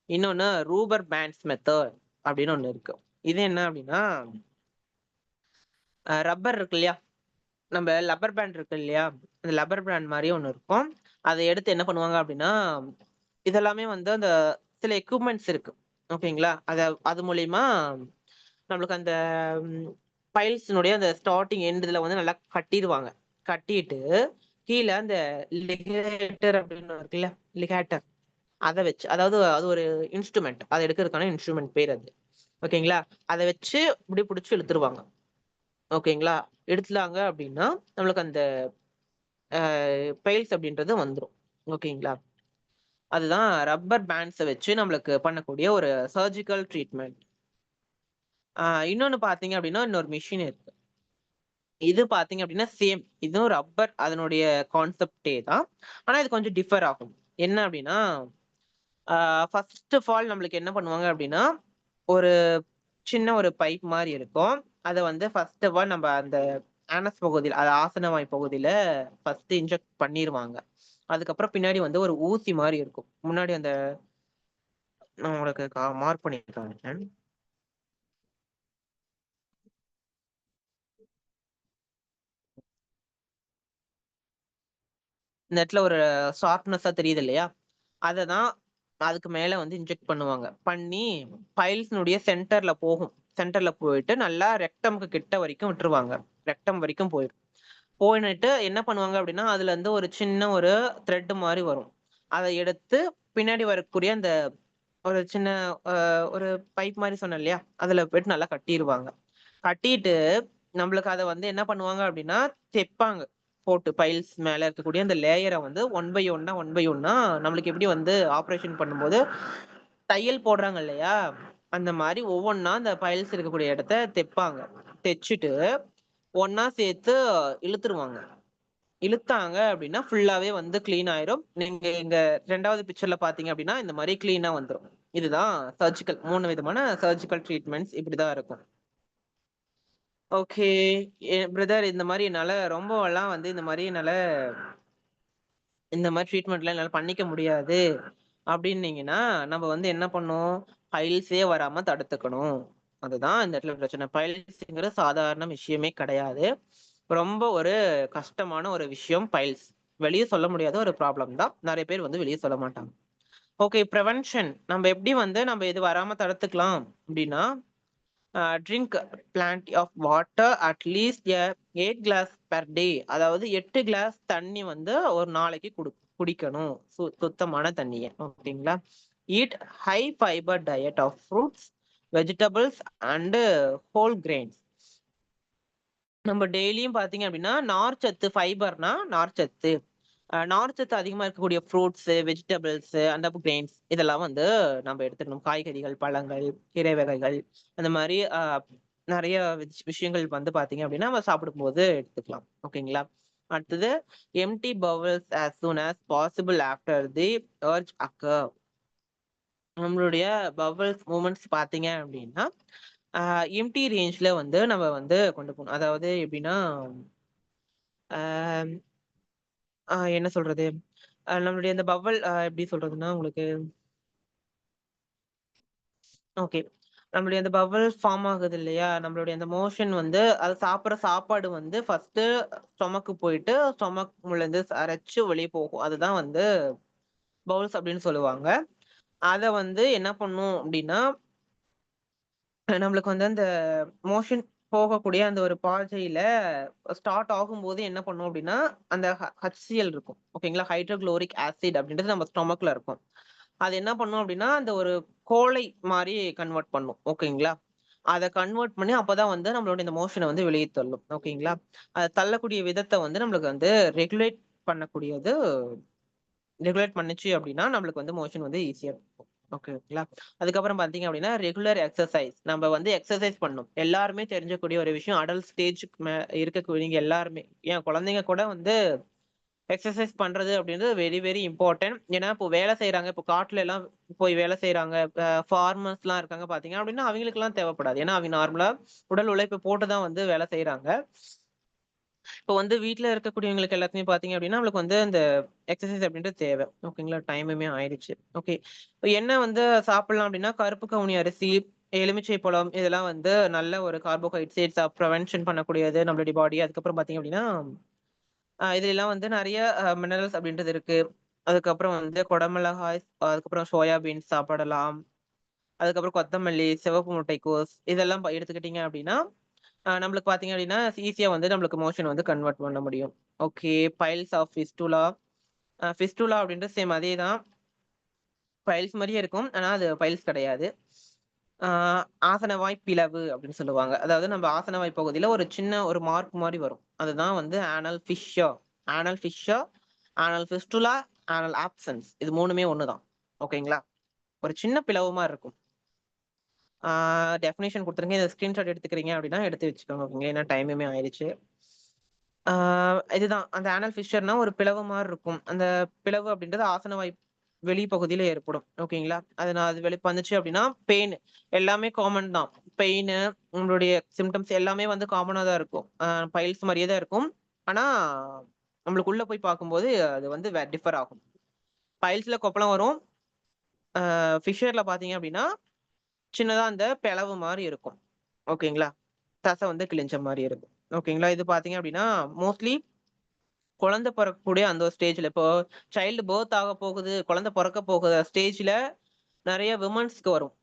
இன்னொன்னு ரூபர் பேண்ட்ஸ் மெத்தட் அப்படின்னு ஒண்ணு இருக்கு. இது என்ன அப்படின்னா, ரப்பர் இருக்கு இல்லையா? நம்ம லப்பர் பேண்ட் இருக்கு இல்லையா? அந்த லப்பர் பேண்ட் மாரியே ஒண்ணு இருக்கும். அத எடுத்து என்ன பண்ணுவாங்க அப்படின்னா, இதெல்லாமே வந்து அந்த சில எக்யூப்மென்ட்ஸ் இருக்கு. ஓகேங்களா? அது மூலியமா நம்மளுக்கு அந்த பைல்ஸ்னுடைய அந்த ஸ்டார்ட்டிங் எண்ட் இதுல வந்து நல்லா கட்டிருவாங்க. கட்டிட்டு கீழ அந்த லிகேட்டர் அப்படின்னு இருக்குல்ல? லிகேட்டர் அத வச்சு அதாவது அது ஒரு இன்ஸ்ட்ருமென்ட். அத எடுக்கிறதுக்கான இன்ஸ்ட்ருமென்ட் பேர் அது. ஓகேங்களா? அத வச்சு இப்படி புடிச்சு இழுத்துருவாங்க. ஓகேங்களா? எடுத்துட்டாங்க அப்படின்னா, நம்மளுக்கு அந்த அ பைல்ஸ் அப்படின்றது வந்துரும். ஓகேங்களா? அதுதான் ரப்பர் பேண்ட்ஸ வச்சு நம்மளுக்கு பண்ணக்கூடிய ஒரு சர்ஜிக்கல் ட்ரீட்மென்ட். இன்னொன்னு பார்த்தீங்க அப்படின்னா, இன்னொரு மெஷின் இருக்கு. இது பார்த்தீங்க அப்படின்னா சேம். இதுவும் ரப்பர் அதனுடைய கான்செப்ட்டே தான். ஆனா இது கொஞ்சம் டிஃபர் ஆகும். என்ன அப்படின்னா, ஆ ஃபர்ஸ்ட் ஆஃப் ஆல் நம்மளுக்கு என்ன பண்ணுவாங்க அப்படின்னா, ஒரு சின்ன ஒரு பைப் மாரி இருக்கும். அத வந்து ஃபர்ஸ்ட் ஆஃப் ஆல் நம்ம அந்த ஆனஸ் பகுதியில, அது ஆசனவாய் பகுதியில ஃபர்ஸ்ட் இன்ஜெக்ட் பண்ணிருவாங்க. அதுக்கப்புறம் பின்னாடி வந்து ஒரு ஊசி மாரி இருக்கும். முன்னாடி அந்த நான் உங்களுக்கு மார்க் பண்ணி காமிக்கிறேன். இந்த இடத்துல ஒரு ஷார்ப்னஸா தெரியுது இல்லையா? அததான் அதுக்கு மேல வந்து இன்ஜெக்ட் பண்ணுவாங்க. பண்ணி பைல்ஸ்னுடைய சென்டர்ல போகும். சென்டர்ல போயிட்டு நல்லா ரெக்டம்க்கு கிட்ட வரைக்கும் விட்டுருவாங்க. ரெக்டம் வரைக்கும் போயிரும். போனிட்டு என்ன பண்ணுவாங்க அப்படின்னா, அதுல இருந்து ஒரு சின்ன ஒரு த்ரெட் மாரி வரும். அத எடுத்து பின்னாடி வரக்கூடிய அந்த ஒரு சின்ன அ ஒரு பைப் மாரி சொன்னேன் இல்லையா? அதுல போயிட்டு நல்லா கட்டிருவாங்க. கட்டிட்டு நம்மளுக்கு அத வந்து என்ன பண்ணுவாங்க அப்படின்னா, தெப்பாங்க. போட்டு பைல்ஸ் மேல இருக்கக்கூடிய அந்த லேயர வந்து ஒன் பை ஒன்னா, ஒன் பை ஒன்னா நம்மளுக்கு எப்படி வந்து ஆப்பரேஷன் பண்ணும்போது தையல் போடுறாங்க இல்லையா? அந்த மாரி ஒவ்வொன்னா அந்த பைல்ஸ் இருக்கக்கூடிய இடத்த தெப்பாங்க. தெச்சுட்டு ஒண்ணா சேர்த்து இழுத்துருவாங்க. இழுத்தாங்க அப்படின்னா, ஃபுல்லாவே வந்து கிளீன் ஆயிரும். நீங்க இங்க 2வது பிக்சர்ல பார்த்தீங்க அப்படின்னா, இந்த மாரி கிளீனா வந்துரும். இதுதான் சர்ஜிக்கல் 3 விதமான சர்ஜிக்கல் ட்ரீட்மெண்ட்ஸ் இப்படிதான் இருக்கும். ஓகே. பிரதர் இந்த மாரி என்னால ரொம்பலாம் வந்து இந்த மாரி ட்ரீட்மெண்ட்லாம் என்னால பண்ணிக்க முடியாது அப்டின்னீங்கன்னா, நம்ம வந்து என்ன பண்ணணும்? பைல்ஸே வராம தடுத்துக்கணும். அதுதான் இந்த இடத்துல பிரச்சனை. பைல்ஸ்ங்கிறது சாதாரண விஷயமே கிடையாது. ரொம்ப ஒரு கஷ்டமான ஒரு விஷயம் பைல்ஸ். வெளிய சொல்ல முடியாத ஒரு ப்ராப்ளம் தான். நெறைய பேர் வந்து வெளிய சொல்ல மாட்டாங்க. ஓகே. பிரிவென்ஷன் நம்ம எப்படி வந்து நம்ம இது வராம தடுத்துக்கலாம் அப்டின்னா, drink plenty of water at least 8 glass per day. அதாவது 8 கிளாஸ் தண்ணி வந்து ஒரு நாளைக்கு குடிக்கணும். சுத்தமான தண்ணிய. ஓகேங்களா? Eat high fibre diet of fruits, vegetables and whole grains. நம்ம டெய்லியும் பார்த்தீங்க அப்படின்னா, நார்ச்சத்து ஃபைபர்னா நார்ச்சத்து. நார்ச்சத்து அதிகமா இருக்கக்கூடிய ஃப்ரூட்ஸ், வெஜிடபிள்ஸ் அண்ட் கிரெயின்ஸ் இதெல்லாம் வந்து நம்ம எடுத்துக்கணும். காய்கறிகள், பழங்கள், கீரை வகைகள் அந்த மாரி நெறைய விஷயங்கள் வந்து பார்த்தீங்க அப்படின்னா, நம்ம சாப்பிடும்போது எடுத்துக்கலாம். ஓகேங்களா? அடுத்தது empty bowels as soon as possible after the urge occur. நம்மளுடைய பவல்ஸ் மூவ்மெண்ட்ஸ் பார்த்தீங்க அப்படின்னா, அ எம்ப்டி ரேஞ்ச்ல வந்து நம்ம வந்து கொண்டு போணும். அதாவது எப்படின்னா, அ என்ன சொல்றது? நம்மளுடைய அந்த பவல் எப்படி சொல்றதுன்னா உங்களுக்கு ஓகே. நம்மளுடைய அந்த பபிள் ஃபார்ம் ஆகுது இல்லையா? நம்மளுடைய அந்த மோஷன் வந்து அது சாப்பிடுற சாப்பாடு வந்து ஃபர்ஸ்ட்டு ஸ்டொமக்கு போயிட்டு, ஸ்டொமக் உள்ளருந்து அரைச்சு வெளிய போகும். அதுதான் வந்து பவுல்ஸ் அப்படின்னு சொல்லுவாங்க. அத வந்து என்ன பண்ணும் அப்படின்னா, நம்மளுக்கு வந்து அந்த மோஷன் போகக்கூடிய அந்த ஒரு பாதையில ஸ்டார்ட் ஆகும்போது என்ன பண்ணும் அப்படின்னா, அந்த HCl இருக்கும். ஓகேங்களா? ஹைட்ரோகுளோரிக் ஆசிட் அப்படின்றது நம்ம ஸ்டொமக்ல இருக்கும். அது என்ன பண்ணும் அப்படின்னா, அந்த ஒரு கோழை மாரி கன்வெர்ட் பண்ணும். ஓகேங்களா? அத கன்வெர்ட் பண்ணி அப்பதான் வந்து நம்மளோட இந்த மோஷன வந்து வெளிய தள்ளும். ஓகேங்களா? அத தள்ளக்கூடிய விதத்த வந்து நம்மளுக்கு வந்து ரெகுலேட் பண்ணக்கூடியது ரெகுலேட் பண்ணுச்சு அப்படின்னா, நம்மளுக்கு வந்து மோஷன் வந்து ஈஸியா இருக்கும். ஓகேங்களா? அதுக்கப்புறம் பார்த்தீங்க அப்படின்னா, ரெகுலர் எக்சர்சைஸ். நம்ம வந்து எக்சர்சைஸ் பண்ணணும். எல்லாருமே தெரிஞ்சக்கூடிய ஒரு விஷயம். அடல்ட் ஸ்டேஜ்க்கு இருக்கக்கூடியவங்க எல்லாருமே. ஏன் குழந்தைங்க கூட வந்து எக்சர்சைஸ் பண்றது அப்படின்றது வெரி, வெரி இம்பார்ட்டன்ட். ஏன்னா, இப்போ வேலை செய்றாங்க. இப்போ காட்டுல எல்லாம் போய் வேலை செய்றாங்க. ஃபார்மர்ஸ்லாம் இருக்காங்க பார்த்தீங்க அப்படின்னா, அவங்களுக்கெல்லாம் தேவைப்படாது. ஏன்னா, அவங்க நார்மலா உடல் உழைப்பு போட்டு தான் வந்து வேலை செய்றாங்க. இப்போ வந்து வீட்ல இருக்கக்கூடியவங்களுக்கு எல்லாத்துக்குமே பார்த்தீங்க அப்படின்னா, நம்மளுக்கு வந்து அந்த எக்சர்சைஸ் அப்படின்றது தேவை. ஓகேங்களா? டைமுமே ஆயிடுச்சு. ஓகே. இப்ப என்ன வந்து சாப்பிடலாம் அப்படின்னா, கருப்பு கவுனி அரிசி, எலுமிச்சை பழம் இதெல்லாம் வந்து நல்ல ஒரு கார்போஹைட்ரேட்ஸ பிரிவென்ஷன் பண்ணக்கூடியது நம்மளுடைய பாடி. அதுக்கப்புறம் பார்த்தீங்க அப்படின்னா, இதுலலாம் வந்து நெறைய மினரல்ஸ் அப்படின்றது இருக்கு. அதுக்கப்புறம் வந்து குடமிளகாய், அதுக்கப்புறம் சோயா பீன்ஸ் சாப்பிடலாம். அதுக்கப்புறம் கொத்தமல்லி, சிவப்பு முட்டைக்கோஸ் இதெல்லாம் எடுத்துக்கிட்டீங்க அப்படின்னா, நம்மளுக்கு பார்த்தீங்க அப்படின்னா, ஈஸியா வந்து நம்மளுக்கு மோஷன் வந்து கன்வெர்ட் பண்ண முடியும். Okay. Piles of fistula. Fistula அப்படின்றது சேம் அதே தான். பைல்ஸ் மாரியே இருக்கும். ஆனா அது பைல்ஸ் கிடையாது. ஆ ஆசனவாய் பிளவு அப்படின்னு சொல்லுவாங்க. அதாவது நம்ம ஆசனவாய் பகுதியில ஒரு சின்ன ஒரு மார்க் மாரி வரும். அதுதான் வந்து anal fissure. Anal fissure, anal fistula, anal abscess. இது 3மே ஒண்ணு தான். ஓகேங்களா? ஒரு சின்ன பிளவு மாரி இருக்கும். ஆ டெஃபினிஷன் குடுத்துருங்க. இத ஸ்கிரீன்ஷாட் எடுத்துக்கிறீங்க அப்படின்னா எடுத்து வச்சுக்கோங்க. ஓகேங்களா? ஏன்னா டைமுமே ஆயிருச்சு. ஆ இதுதான். அந்த ஆனல் ஃபிஷர்னா ஒரு பிளவு மாரி இருக்கும். அந்த பிளவு அப்படின்றது ஆசனவாய் வெளிப்பகுதியில ஏற்படும். ஓகேங்களா? அது வந்துச்சு அப்படின்னா, பெயின் எல்லாமே காமன் தான். பெயினு, உங்களுடைய சிம்ப்டம்ஸ் எல்லாமே வந்து காமனா தான் இருக்கும். பைல்ஸ் மாரியே தான் இருக்கும். ஆனா, நம்மளுக்கு உள்ள போய் பார்க்கும்போது அது வந்து டிஃபர் ஆகும். பைல்ஸ்ல கொப்பளம் வரும். ஃபிஷர்ல பார்த்தீங்க அப்படின்னா, சின்னதா அந்த பிளவு மாரி இருக்கும். ஓகேங்களா? தசை வந்து கிழிஞ்ச மாரி இருக்கும். ஓகேங்களா? இது பார்த்தீங்க அப்படின்னா, மோஸ்ட்லி குழந்தை பொறக்கக்கூடிய அந்த ஒரு ஸ்டேஜ்ல இப்போ சைல்டு பர்த் ஆக போகுது, குழந்தை பொறக்க போகுற ஸ்டேஜ்ல நெறைய விமன்ஸ்க்கு வரும்.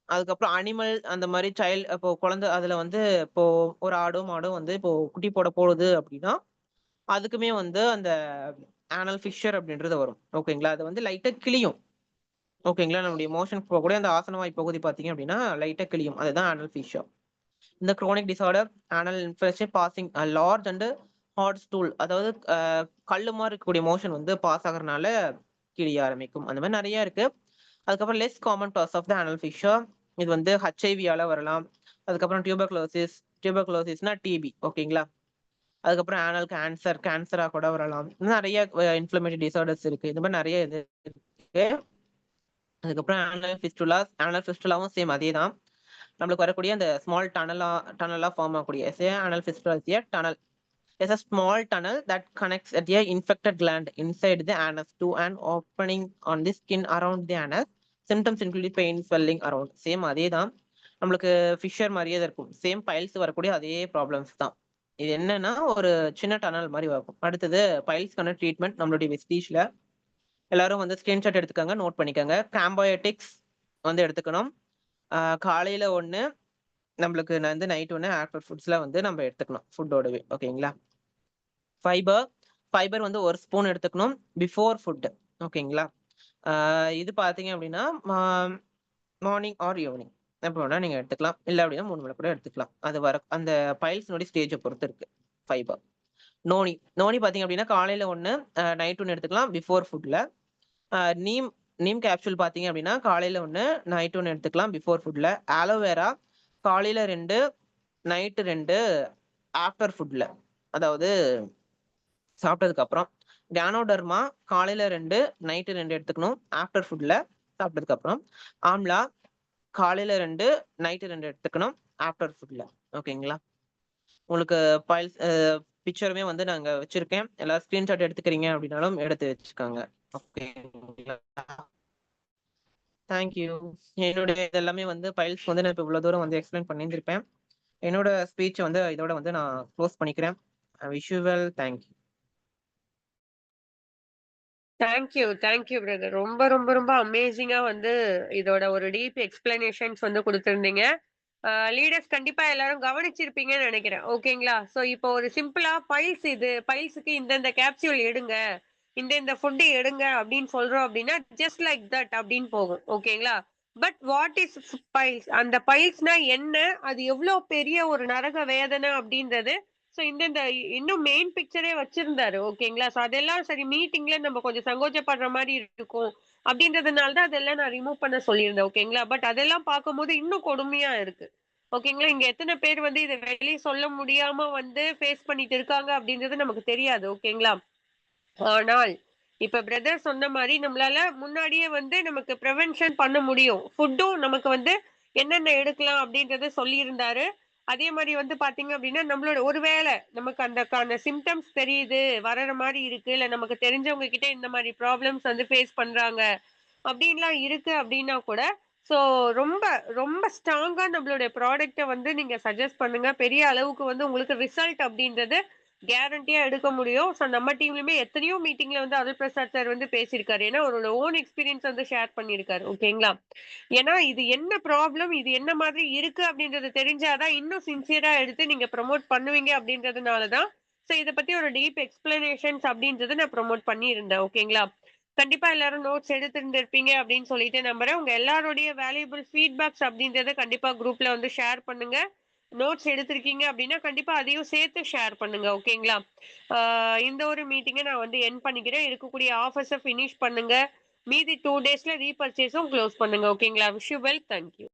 அதுக்கப்புறம் அனிமல் அந்த மாரி இப்போ குழந்தை அதுல வந்து இப்போ ஒரு ஆடோ, மாடோ வந்து இப்போ குட்டி போட போகுது அப்டின்னா, அதுக்குமே வந்து அந்த ஆனல் ஃபிஷர் அப்டின்றது வரும். ஓகேங்களா? அது வந்து லைட்டா கிழியும். ஓகேங்களா? நம்முடைய மோஷன் போகக்கூடிய அந்த ஆசனவாய் பகுதி பார்த்தீங்க அப்டின்னா, லைட்டா கிழியும். அதுதான் ஆனல் ஃபிஷர். இந்த chronic disorder, anal infection passing large and hard stool அதாவது கல்லு மாரி இருக்கக்கூடிய மோஷன் வந்து பாஸ் ஆகுறனால கிழிய ஆரம்பிக்கும். அந்த மாரி நெறைய இருக்கு. அதுக்கப்புறம் less common cause of the anal fissure. இது வந்து ஹெச்ஐவியால வரலாம். அதுக்கப்புறம் டியூபர்குலோசிஸ்னா டிபி ஓகேங்களா? அதுக்கப்புறம் ஆனல் கேன்சர், கேன்சரா கூட வரலாம். இன்னும் நெறைய இன்ஃப்ளமேட்டரி டிஸார்டர்ஸ் இருக்கு. இந்த மாரி நெறைய இது இருக்கு. அதுக்கப்புறம் ஆனல் ஃபிஸ்டுலாவும் சேம் அதே தான். நம்மளுக்கு வரக்கூடிய அந்த ஸ்மால் டனலா ஃபார்ம் ஆகக்கூடிய anal fistula is a tunnel. Is a small tunnel that connects at a infected gland inside the anus to an opening on the skin around the anus. Symptoms include pain, swelling around. Same அதே தான். நம்மளுக்கு Fisher மாரியே தான் இருக்கும். Same files வரக்கூடிய அதே problems தான். இது என்னன்னா, ஒரு சின்ன டனல் மாரி வரும். அடுத்தது பைல்ஸ்க்கான ட்ரீட்மெண்ட் நம்மளுடைய வெஸ்டீஜ்ல. எல்லாரும் வந்து ஸ்கிரீன்ஷாட் எடுத்துக்கோங்க, நோட் பண்ணிக்கோங்க. காம்போயட்டிக்ஸ் வந்து எடுத்துக்கணும். காலையில 1 நம்மளுக்கு வந்து நைட் 1 ஆஃப்டர் ஃபுட்ஸ்ல வந்து நம்ம எடுத்துக்கணும். ஃபுட்டோடவே ஓகேங்களா? ஃபைபர். ஃபைபர் வந்து 1 ஸ்பூன் எடுத்துக்கணும். Before food. ஓகேங்களா? ஆ இது பார்த்தீங்க அப்டின்னா, மார்னிங் ஆர் ஈவினிங். எப்ப வேணா நீங்க எடுத்துக்கலாம். இல்ல அப்டின்னா 3 வேள கூட எடுத்துக்கலாம். அது அந்த பைல்ஸ்னுடைய ஸ்டேஜ பொறுத்து இருக்கு. ஃபைபர். நோனி. நோனி பார்த்தீங்க அப்டின்னா, காலையில 1 நைட் 1 எடுத்துக்கலாம். பிஃபோர் ஃபுட்ல. அ நீம் நீம் கேப்சூல் பார்த்தீங்க அப்டின்னா, காலையில 1 நைட் 1 எடுத்துக்கலாம். பிஃபோர் ஃபுட்ல. ஆலோவேரா காலையில 2 நைட் 2 ஆஃப்டர் ஃபுட்ல. அதாவது சாப்பிட்டதுக்கு அப்புறம். கானோடர்மா காலையில 2 நைட் 2 எடுத்துக்கணும். ஆஃப்டர் ஃபுட்ல சாப்பிட்டதுக்கு அப்புறம். ஆம்லா காலையில 2 நைட் 2 எடுத்துக்கணும். ஆஃப்டர் ஃபுட்ல. ஓகேங்களா? உங்களுக்கு பைல்ஸ் பிக்சருமே வந்து நாங்க வச்சிருக்கேன். எல்லாரும் ஸ்கிரீன்ஷாட் எடுத்துக்கிறீங்க அப்படின்னாலும் எடுத்து வச்சுக்கோங்க. ஓகேங்களா? Thank you. என்னுடைய இது எல்லாமே வந்து பைல்ஸ் வந்து நான் இப்ப இவ்வளவு தூரம் வந்து எக்ஸ்பிளைன் பண்ணியிருந்திருப்பேன். என்னோட ஸ்பீச்ச வந்து இதோட வந்து நான் குளோஸ் பண்ணிக்கிறேன். Wish you well. Thank you. Thank you brother. ரொம்ப ரொம்ப ரொம்ப அமேசிங்கா வந்து இதோட ஒரு டீப் எக்ஸ்பிளனேஷன்ஸ் வந்து குடுத்திருந்தீங்க. லீடர்ஸ் கண்டிப்பா எல்லாரும் கவனிச்சிருப்பீங்கன்னு நினைக்கிறேன். ஓகேங்களா? சோ இப்போ ஒரு சிம்பிளா பைல்ஸ்க்கு இந்தந்த கேப்சூல் எடுங்க. இந்த ஃபுட் எடுங்க அப்படின்னு சொல்றோம் அப்படின்னா, ஜஸ்ட் லைக் தட் அப்படின்னு போகும். ஓகேங்களா? But what is piles? அந்த பைல்ஸ்னா என்ன? அது எவ்ளோ பெரிய ஒரு நரக வேதனை அப்படின்றது, சோ இந்த இன்னும் மெயின் பிக்சரே வச்சிருந்தாரு. ஓகேங்களா? சோ அதெல்லாம் சரி மீட்டிங்ல நம்ம கொஞ்சம் சங்கோச்சப்படுற மாரி இருக்கும். அப்படின்றதுனால தான் அதெல்லாம் நான் ரிமூவ் பண்ண சொல்லியிருந்தேன். ஓகேங்களா? பட் அதெல்லாம் பார்க்கும்போது இன்னும் கொடுமையா இருக்கு. ஓகேங்களா? இங்க எத்தன பேர் வந்து இத வெளிய சொல்ல முடியாம வந்து ஃபேஸ் பண்ணிட்டு இருக்காங்க அப்படின்றது நமக்கு தெரியாது. ஓகேங்களா? ஆனால், இப்ப பிரதர் சொன்ன மாரி நம்மளால முன்னாடியே வந்து நமக்கு பிரிவென்ஷன் பண்ண முடியும். ஃபுட்டும் நமக்கு வந்து என்னென்ன எடுக்கலாம் அப்படின்றத சொல்லியிருந்தாரு. அதே மாரி வந்து பார்த்தீங்க அப்படின்னா, நம்மளோட ஒரு வேள நமக்கு அந்த சிம்ப்டம்ஸ் தெரியுது, வர்ற மாரி இருக்கு, இல்ல நமக்கு தெரிஞ்சவங்க கிட்ட இந்த மாரி ப்ராப்ளம்ஸ் வந்து ஃபேஸ் பண்றாங்க அப்படின்லாம் இருக்கு அப்படின்னா கூட, ஸோ ரொம்ப ரொம்ப ஸ்ட்ராங்கா நம்மளுடைய ப்ராடக்ட்ட வந்து நீங்க சஜெஸ்ட் பண்ணுங்க. பெரிய அளவுக்கு வந்து உங்களுக்கு ரிசல்ட் அப்படின்றது கேரண்டியா எடுக்க முடியும். ஸோ நம்ம டீம்லயுமே எத்தனையோ மீட்டிங்ல வந்து அருள் பிரசாத் சார் வந்து பேசியிருக்காரு. ஏன்னா அவரோட ஓன் எக்ஸ்பீரியன்ஸ் வந்து ஷேர் பண்ணியிருக்காரு. ஓகேங்களா? ஏன்னா இது என்ன ப்ராப்ளம், இது என்ன மாதிரி இருக்கு அப்படின்றது தெரிஞ்சா தான் இன்னும் சின்சியரா எடுத்து நீங்க ப்ரமோட் பண்ணுவீங்க அப்படின்றதுனால தான், ஸோ இத பத்தி ஒரு டீப் எக்ஸ்பிளனேஷன்ஸ் அப்படின்றத நான் ப்ரமோட் பண்ணியிருந்தேன். ஓகேங்களா? கண்டிப்பா எல்லாரும் நோட்ஸ் எடுத்திருந்திருப்பீங்க அப்படின்னு சொல்லிட்டு நம்புறேன். உங்க எல்லாருடைய வேல்யூபிள் ஃபீட்பேக்ஸ் அப்படின்றத கண்டிப்பா குரூப்ல வந்து ஷேர் பண்ணுங்க. நோட்ஸ் எடுத்திருக்கீங்க அப்படின்னா, கண்டிப்பா அதையும் சேர்த்து ஷேர் பண்ணுங்க. ஓகேங்களா? ஆ இந்த ஒரு மீட்டிங்க நான் வந்து எண்ட் பண்ணிக்கிறேன். இருக்கக்கூடிய ஆஃபர்ஸ ஃபினிஷ் பண்ணுங்க. மீதி 2 டேஸ்ல ரீபர்ச்சேஸும் குளோஸ் பண்ணுங்க. ஓகேங்களா? Wish you well. Thank you.